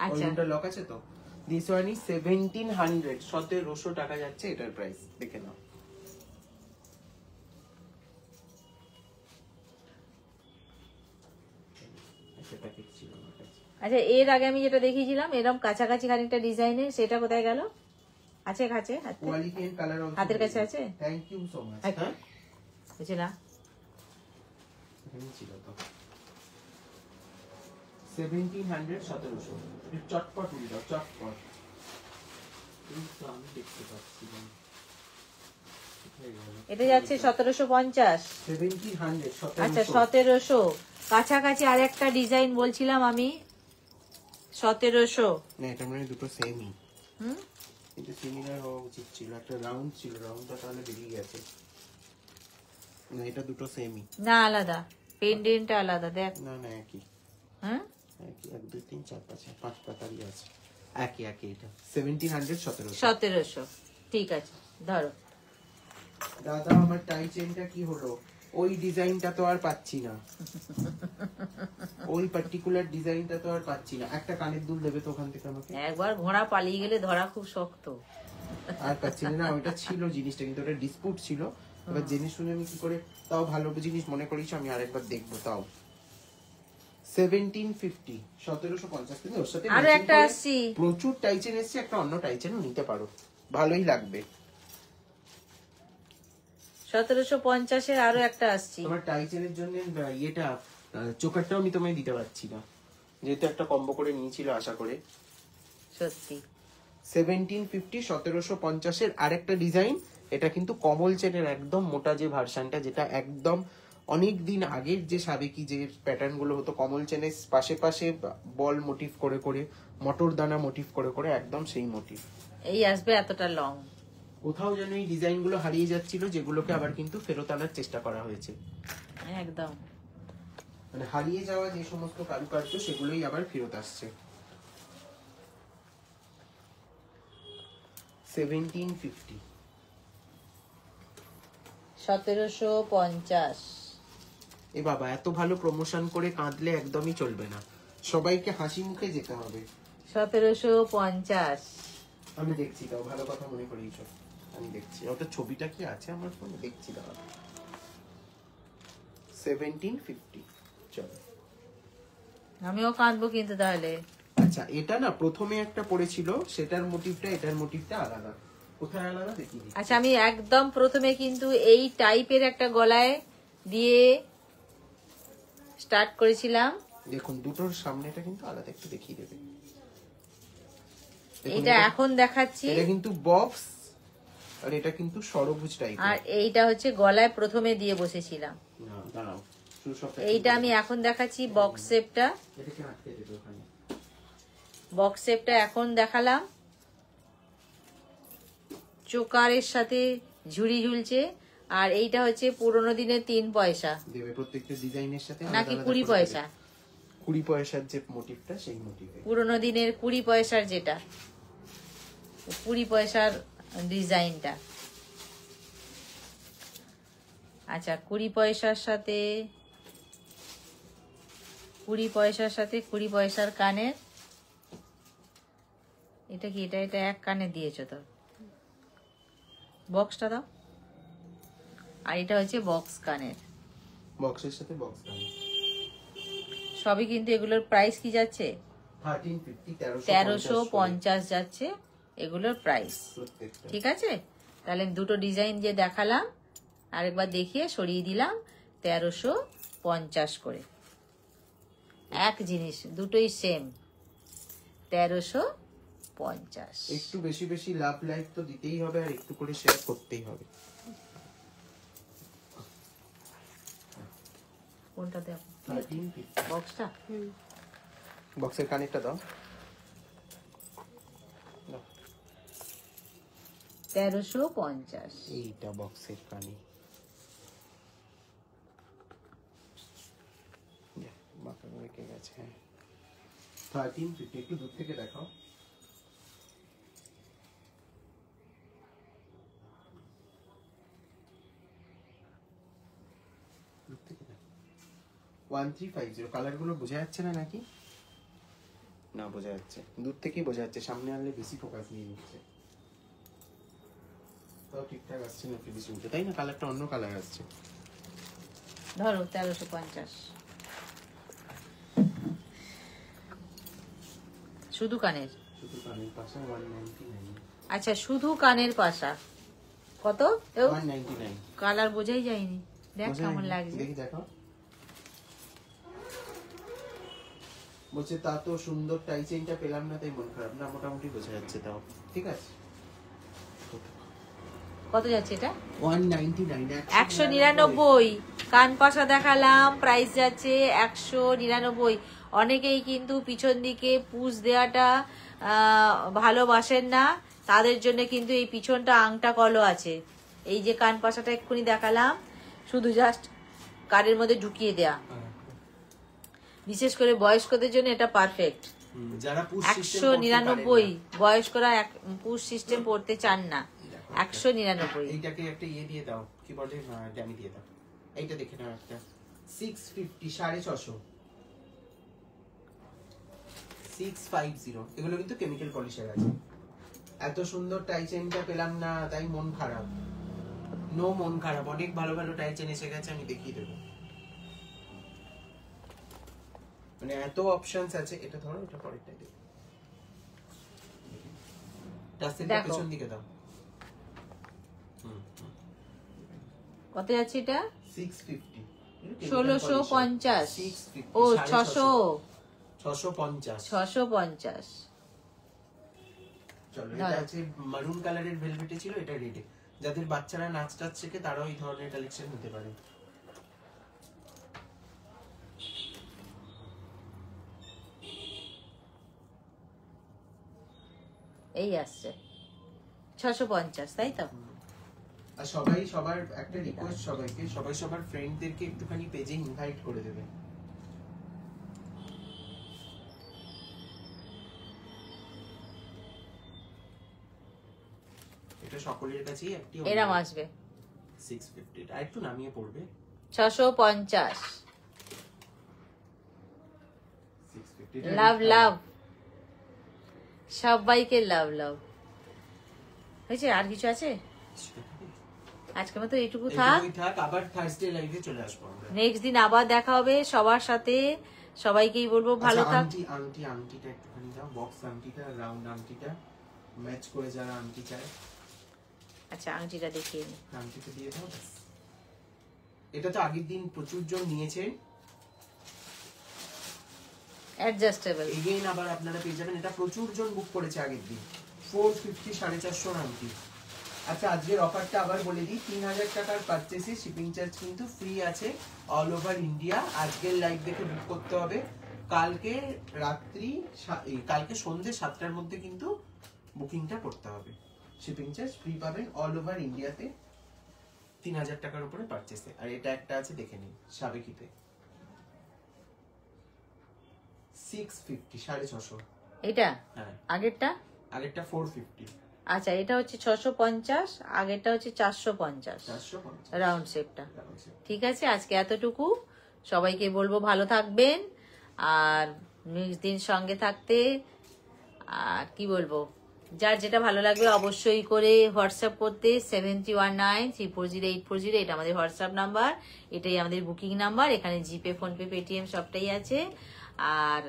আচ্ছা ওইটা লক আছে তো। দিস ওয়ান ইজ 1700, 1700 টাকা যাচ্ছে এটার প্রাইস, দেখে নাও। আচ্ছা এর আগে আমি যেটা দেখিয়েছিলাম এরকম কাছাকাছি খানিকটা ডিজাইনের, সেটা কোথায় গেল? আছে কাছে কোয়ালিটি এন্ড কালার অলসো হাতের কাছে আছে। Thank you so much. হ্যাঁ বুঝছি না, এখানে ছিল তো 1700, 1700। চটপট উড়ে দাও, চটপট। এই তো আমি দেখতে পাচ্ছি না। এটা যাচ্ছে 1750। 1700, আচ্ছা 1700 কাছাকাছি আরেকটা ডিজাইন বলছিলাম আমি 1700। না এটা মানে দুটো সেমই, হুম কিন্তু সিমিলার হওয়া উচিত ছিল। একটা রাউন্ড ছিল, রাউন্ডটা তাহলে বেরিয়ে গেছে। না এটা দুটো সেমই। না আলাদা, পেন্ডেন্টটা আলাদা দেখ। না না একই, হ্যাঁ একই। 1 2 3 4 5 5 পাতারই আছে, একই একই। এটা 1700, 1700। 1700 ঠিক আছে ধরো। দাদা আমার টাই চেনটা কি হলো? ওই ডিজাইনটা তো আর পাচ্ছি না, ওই পার্টিকুলার ডিজাইনটা তো আর পাচ্ছি না। একটা কানের দুল দেবে তো ওখান থেকে আমাকে। একবার ঘোড়া পালিয়ে গেলে ধরা খুব শক্ত। আর পাচ্ছি না, ওইটা ছিল জিনিসটা, কিন্তু ওটা ডিসপুট ছিল। এবার জেনে শুনে আমি কি করে, তাও ভালো জিনিস মনে করিস, আমি আরেকবার দেখবো। তাও 1750, 1750। কিন্তু ওর সাথে আরো matching একটা করে আসছি, প্রচুর টাইচেন এসছে, একটা অন্য টাইচেনও নিতে পারো, ভালোই লাগবে। 1750 আরো একটা আসছি। তোমার টাইচেনের জন্য ইয়েটা চোকারটাও আমি তোমায় দিতে পারছি না, যেহেতু একটা কম্বো করে নিয়েছিল আশা করে। সত্যি 1750, 1750 আরেকটা ডিজাইন। এটা কিন্তু কমল চেনের একদম মোটা যে ভার্সনটা, যেটা একদম অনেক দিন আগের যে সাবেকি যে প্যাটার্ন গুলো হতো কমল চেনের পাশে পাশে বল মোটিভ করে করে, মটর দানা মোটিভ করে করে, একদম সেই মোটিভ। এই আসবে এতটা লং। কোথাও যেন এই ডিজাইন গুলো হারিয়ে যাচ্ছিল, যেগুলোকে আবার কিন্তু ফেরত আনার চেষ্টা করা হয়েছে। একদম মানে হারিয়ে যাওয়া যে সমস্ত কারুকার্য, সেগুলোই আবার ফেরত আসছে। 1750, 1750। এ বাবা এত ভালো প্রমোশন করে কাঁদলে একদমই চলবে না, সবাইকে হাসি মুখে যেতে হবে। 1750 আমি দেখছি, তাও ভালো কথা মনে করিয়েছ, আমি দেখছি। ওটা ছবিটা কি আছে আমার ফোনে, দেখছি দাঁড়া। 1750, চলো। আমিও কাঁদবো কিন্তু তাহলে। আচ্ছা এটা না প্রথমে একটা পড়েছিল, সেটার মোটিভটা এটার মোটিভটা আলাদা। কোথায় আলাদা দেখি। আচ্ছা আমি একদম প্রথমে কিন্তু এই টাইপের একটা গলায় দিয়ে স্টার্ট করেছিলাম। দেখুন দুটোর সামনেটা কিন্তু আলাদা, একটু দেখিয়ে দেবে। এটা এখন দেখাচ্ছি, এটা কিন্তু বক্স, আর এটা কিন্তু সরবুজ টাইপ। আর এইটা হচ্ছে গলায় প্রথমে দিয়ে বসেছিলাম। না দাঁড়াও, এইটা আমি এখন দেখাচ্ছি বক্স শেপটা। এটাকে আটকে দেবে ওখানে। বক্স শেপটা এখন দেখালাম, চোকারের সাথে ঝুড়ি ঝুলছে। আর এইটা হচ্ছে পুরোনো দিনের 3 পয়সা দেবে প্রত্যেকটা ডিজাইনের সাথে, নাকি 20 পয়সা? 20 পয়সার যে মোটিভটা, সেই মোটিভে। পুরোনো দিনের 20 পয়সার, যেটা 20 পয়সার ডিজাইনটা। আচ্ছা 20 পয়সার সাথে 20 পয়সার সাথে 20 পয়সার কানের। এটা কি? এটা এটা এক কানে দিয়েছো তো, বক্সটা দাও। আর এটা হচ্ছে বক্স কানের। বক্সের সাথে বক্স কানে। সবই কিন্তু এগুলোর প্রাইস কি যাচ্ছে 1350 1350 যাচ্ছে এগুলোর প্রাইস। প্রত্যেকটা। ঠিক আছে, তাহলে দুটো ডিজাইন যে দেখালাম আরেকবার দেখিয়ে সরিয়ে দিলাম 1350 করে। এক জিনিস, দুটোই সেম 1350। একটু বেশি বেশি লাভ লাইক তো দিতেই হবে আর একটু করে শেয়ার করতেই হবে। কোনটা দেব? 1350 বক্সটা? বক্সের কানেরটা দাও। 1350। এইটা বক্সের কানে। মাথা রেখে গেছে। 1350 একটু দূর থেকে দেখাও। দূর থেকে দেখো। 1350 কালার গুলো বোঝা যাচ্ছে না নাকি? না বোঝা যাচ্ছে, দূর থেকেই বোঝা যাচ্ছে, সামনে আনলে বেশি ফোকাস নিয়ে নিচ্ছে। তাও ঠিকঠাক আসছে না ফিনিশিংটা, তাই না? কালারটা অন্য কালার আসছে। ধরো 1350 শুধু কানের। শুধু কানের পাশা 199। আচ্ছা, শুধু কানের পাশা কত? 199। কালার বোঝাই যায়নি, দেখ কেমন লাগছে। দেখি দেখো। বলছে তা তো সুন্দর টাই চেইনটা পেলাম না তাই মন খারাপ। না, মোটামুটি বোঝা যাচ্ছে তাও। ঠিক আছে। কত যাচ্ছে এটা? 199। 199। কান পাশা দেখালাম, প্রাইস যাচ্ছে 199। অনেকেই কিন্তু পিছন দিকে পুশ দেওয়াটা ভালোবাসেন না, তাদের জন্য কিন্তু এই পিছনটা আংটা কলো আছে। এই যে কান পাশাটা এক্ষুনি দেখালাম, শুধু জাস্ট কানের মধ্যে ঢুকিয়ে দেয়া। বিশেষ করে বয়স্কদের জন্য এটা পারফেক্ট। যারা পুশ 199। বয়স্করা পুশ সিস্টেম পড়তে চান না। 199। এইটাকে একটা ইয়ে দিয়ে দাও, কি বলে, ড্যামি দিয়ে দাও। এইটা দেখে নাও একটা 650, 650, 650। এগুলো কিন্তু কেমিক্যাল পলিশের আছে। এত সুন্দর টাই চেইনটা পেলাম না তাই মন খারাপ। নো মন খারাপ, অনেক ভালো ভালো টাই চেইন এসে গেছে, আমি দেখিয়ে দেবো। মানে এত অপশনস আছে। এটা ধরো, এটা পরেরটাই দেখো। টাসেলটা পেছন দিকে দাও। কত যাচ্ছে এটা? 650। 1650। 650 ও 600। 650। 650। চলো, এটা আছে মারুন কালারের ভেলভেটে ছিল, এটা রেডে। যাদের বাচ্চারা নাচ টাচ শেখে তারাও এই ধরনের কালেকশন নিতে পারে। এই আসছে 650, তাই তো? আর সবাই সবার একটা রিকোয়েস্ট, সবাইকে সবাই সবার ফ্রেন্ডদেরকে একটুখানি পেজে ইনভাইট করে দেবেন। এটা সকলের কাছেই একটি এরম আসবে 650। আর একটু নামিয়ে পড়বে। 650। 650 লাভ লাভ, সবাইকে লাভ লাভ। হয়েছে? আর কিছু আছে? আজকের মতো এইটুকু থাক। আবার থার্সডে লাইভে চলে আসবো আমরা। নেক্সট দিন আবার দেখা হবে সবার সাথে। সবাইকেই বলবো ভালো থাক। আংটিটা একটুখানি দাও, বক্স আংটিটা, রাউন্ড আংটিটা ম্যাচ করে যারা আংটি চায়। আচ্ছা, আংটিটা দেখিয়ে নি। আংটিটা দিয়ে দাও। এটা তো আগের দিন প্রচুর জন নিয়েছেন। অ্যাডজাস্টেবল। এগেইন আবার আপনারা পেয়ে যাবেন। এটা প্রচুর জন বুক করেছে আগের দিন। 450, 450 আংটি। আচ্ছা, আজকের অফারটা আবার বলে দিই। 3000 টাকার পারচেসে শিপিং চার্জ কিন্তু ফ্রি আছে অল ওভার ইন্ডিয়া। আজকের লাইভ দেখে বুক করতে হবে। কালকে সন্ধ্যে 7টার মধ্যে কিন্তু বুকিংটা করতে হবে। শিপিং চার্জ ফ্রি পাবেন অল ওভার ইন্ডিয়াতে 3000 টাকার উপরে পারচেসে। আর এটা একটা আছে, দেখে নিন, সাবেকিতে 650, 650। এটা? হ্যাঁ। আগেরটা 450। আচ্ছা, এটা হচ্ছে 650, আগেরটা হচ্ছে 450 রাউন্ড শেপটা। ঠিক আছে, আজকে এতটুকু। সবাইকে বলবো ভালো থাকবেন আর নেক্সট দিন সঙ্গে থাকতে। আর কি বলবো, যার যেটা ভালো লাগবে অবশ্যই করে হোয়াটসঅ্যাপ করতে 719340840840 এটা আমাদের হোয়াটসঅ্যাপ নাম্বার, এটাই আমাদের বুকিং নাম্বার। এখানে জিপে, ফোনপে, পেটিএম সবটাই আছে। আর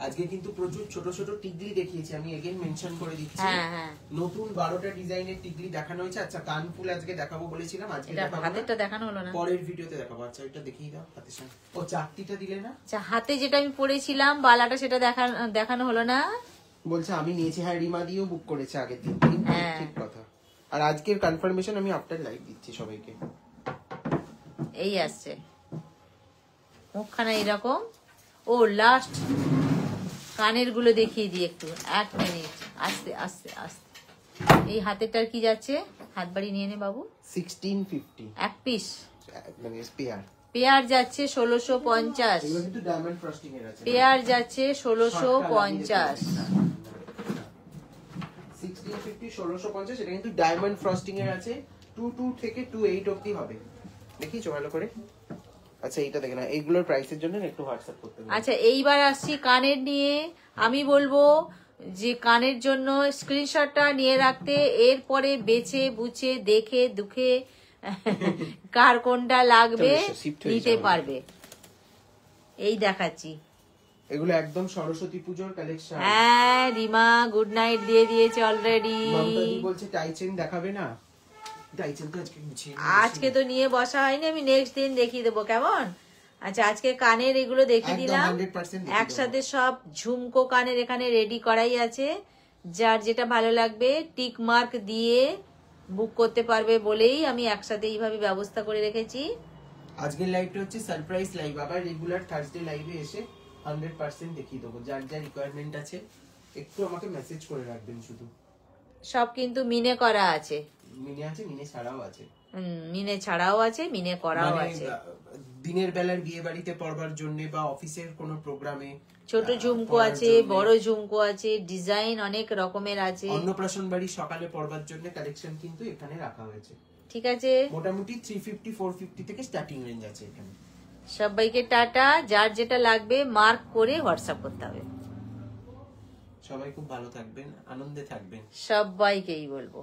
আজকে কিন্তু প্রচুর ছোট ছোট টিকলি দেখিয়েছি, আমি এগেইন মেনশন করে দিচ্ছি। হ্যাঁ হ্যাঁ, নতুন 12টা ডিজাইনের টিকলি দেখানো হয়েছে। আচ্ছা কানফুল আজকে দেখাবো বলেছিলাম, আজকে এটা দেখাবো না, হাতেরটা দেখানো হলো না, পরের ভিডিওতে দেখাবো। আচ্ছা এটা দেখিয়ে দাও হাতের সঙ্গে। ও চাকতিটা দিলে না? আচ্ছা হাতে যেটা আমি পরেছিলাম বালাটা সেটা দেখানো হলো না। বলছে আমি নিয়েছি, হ্যাঁ রিমা দিয়েও বুক করেছে আগের দিন। হ্যাঁ। ঠিক কথা। আর আজকের কনফার্মেশন আমি আফটার লাইভ দিচ্ছি সবাইকে। এই আসছে মুখখানা এরকম। ও লাস্ট কানের গুলো দেখিয়ে দিই একটু, 1 মিনিট, আস্তে আস্তে আস্তে। এই হাতেরটার কি যাচ্ছে? হাত বাড়ি নিয়ে নে বাবু। 1650 এক পিস মানে পেয়ার। পেয়ার যাচ্ছে 1650, এগুলো কিন্তু ডায়মন্ড ফ্রস্টিং এর আছে। পেয়ার যাচ্ছে 1650। 1650 1650, এটা কিন্তু ডায়মন্ড ফ্রস্টিং এর আছে। 22 থেকে 28 অবধি হবে। দেখিছো ভালো করে? আচ্ছা এইটা দেখে না, এইগুলোর প্রাইসের জন্য একটু হোয়াটসঅ্যাপ করতে হবে। আচ্ছা এইবার আসছি কানের নিয়ে। আমি বলবো যে কানের জন্য স্ক্রিনশটটা নিয়ে রাখতে, এরপরে বেছে বুঝে দেখে দুখে কার কোনটা লাগবে চলে এসো, shift হয়ে নিতে যাও। পারবে। এই দেখাচ্ছি। এগুলো একদম সরস্বতী পূজোর কালেকশন। হ্যাঁ রিমা গুড নাইট দিয়ে দিয়েছে অলরেডি। মমতাদি বলছে টাইচেন দেখাবে না? টাইচেন তো আজকে গুছিয়ে আজকে তো নিয়ে বসা হয়নি, আমি নেক্সট দিন দেখিয়ে দেবো কেমন। আচ্ছা আজকে কানের এগুলো দেখিয়ে দিলাম, 100% দেখিয়ে একসাথে সব ঝুমকো কানের এখানে রেডি করাই আছে। যার যেটা ভালো লাগবে টিক মার্ক দিয়ে বুক করতে পারবে বলেই আমি একসাথে এইভাবে ব্যবস্থা করে রেখেছি। আজকের লাইভটা হচ্ছে সারপ্রাইজ লাইভ, আবার রেগুলার থার্সডে লাইভে এসে 100% দেখিয়ে দেবো। যার যা রিকোয়ারমেন্ট আছে একটু আমাকে মেসেজ করে রাখবেন শুধু। সব কিন্তু মিনে করা আছে, মিনে আছে, মিনে ছাড়াও আছে। মিনে ছাড়াও আছে, মিনে করাও মানে, আছে। দিনের বেলার বিয়ে বাড়িতে পড়বার জন্য বা অফিসের কোনো প্রোগ্রামে ছোট ঝুমকো আছে, বড় ঝুমকো আছে, ডিজাইন অনেক রকমের আছে। অন্নপ্রাশন বাড়ি সকালে পড়বার জন্য কালেকশন কিন্তু এখানে রাখা হয়েছে। ঠিক আছে, মোটামুটি 350 450 থেকে স্টার্টিং রেঞ্জ আছে এখানে। সবাইকে টাটা। যার যেটা লাগবে মার্ক করে হোয়াটসঅ্যাপ করতে হবে। সবাই খুব ভালো থাকবেন, আনন্দে থাকবেন। সবাইকেই বলবো।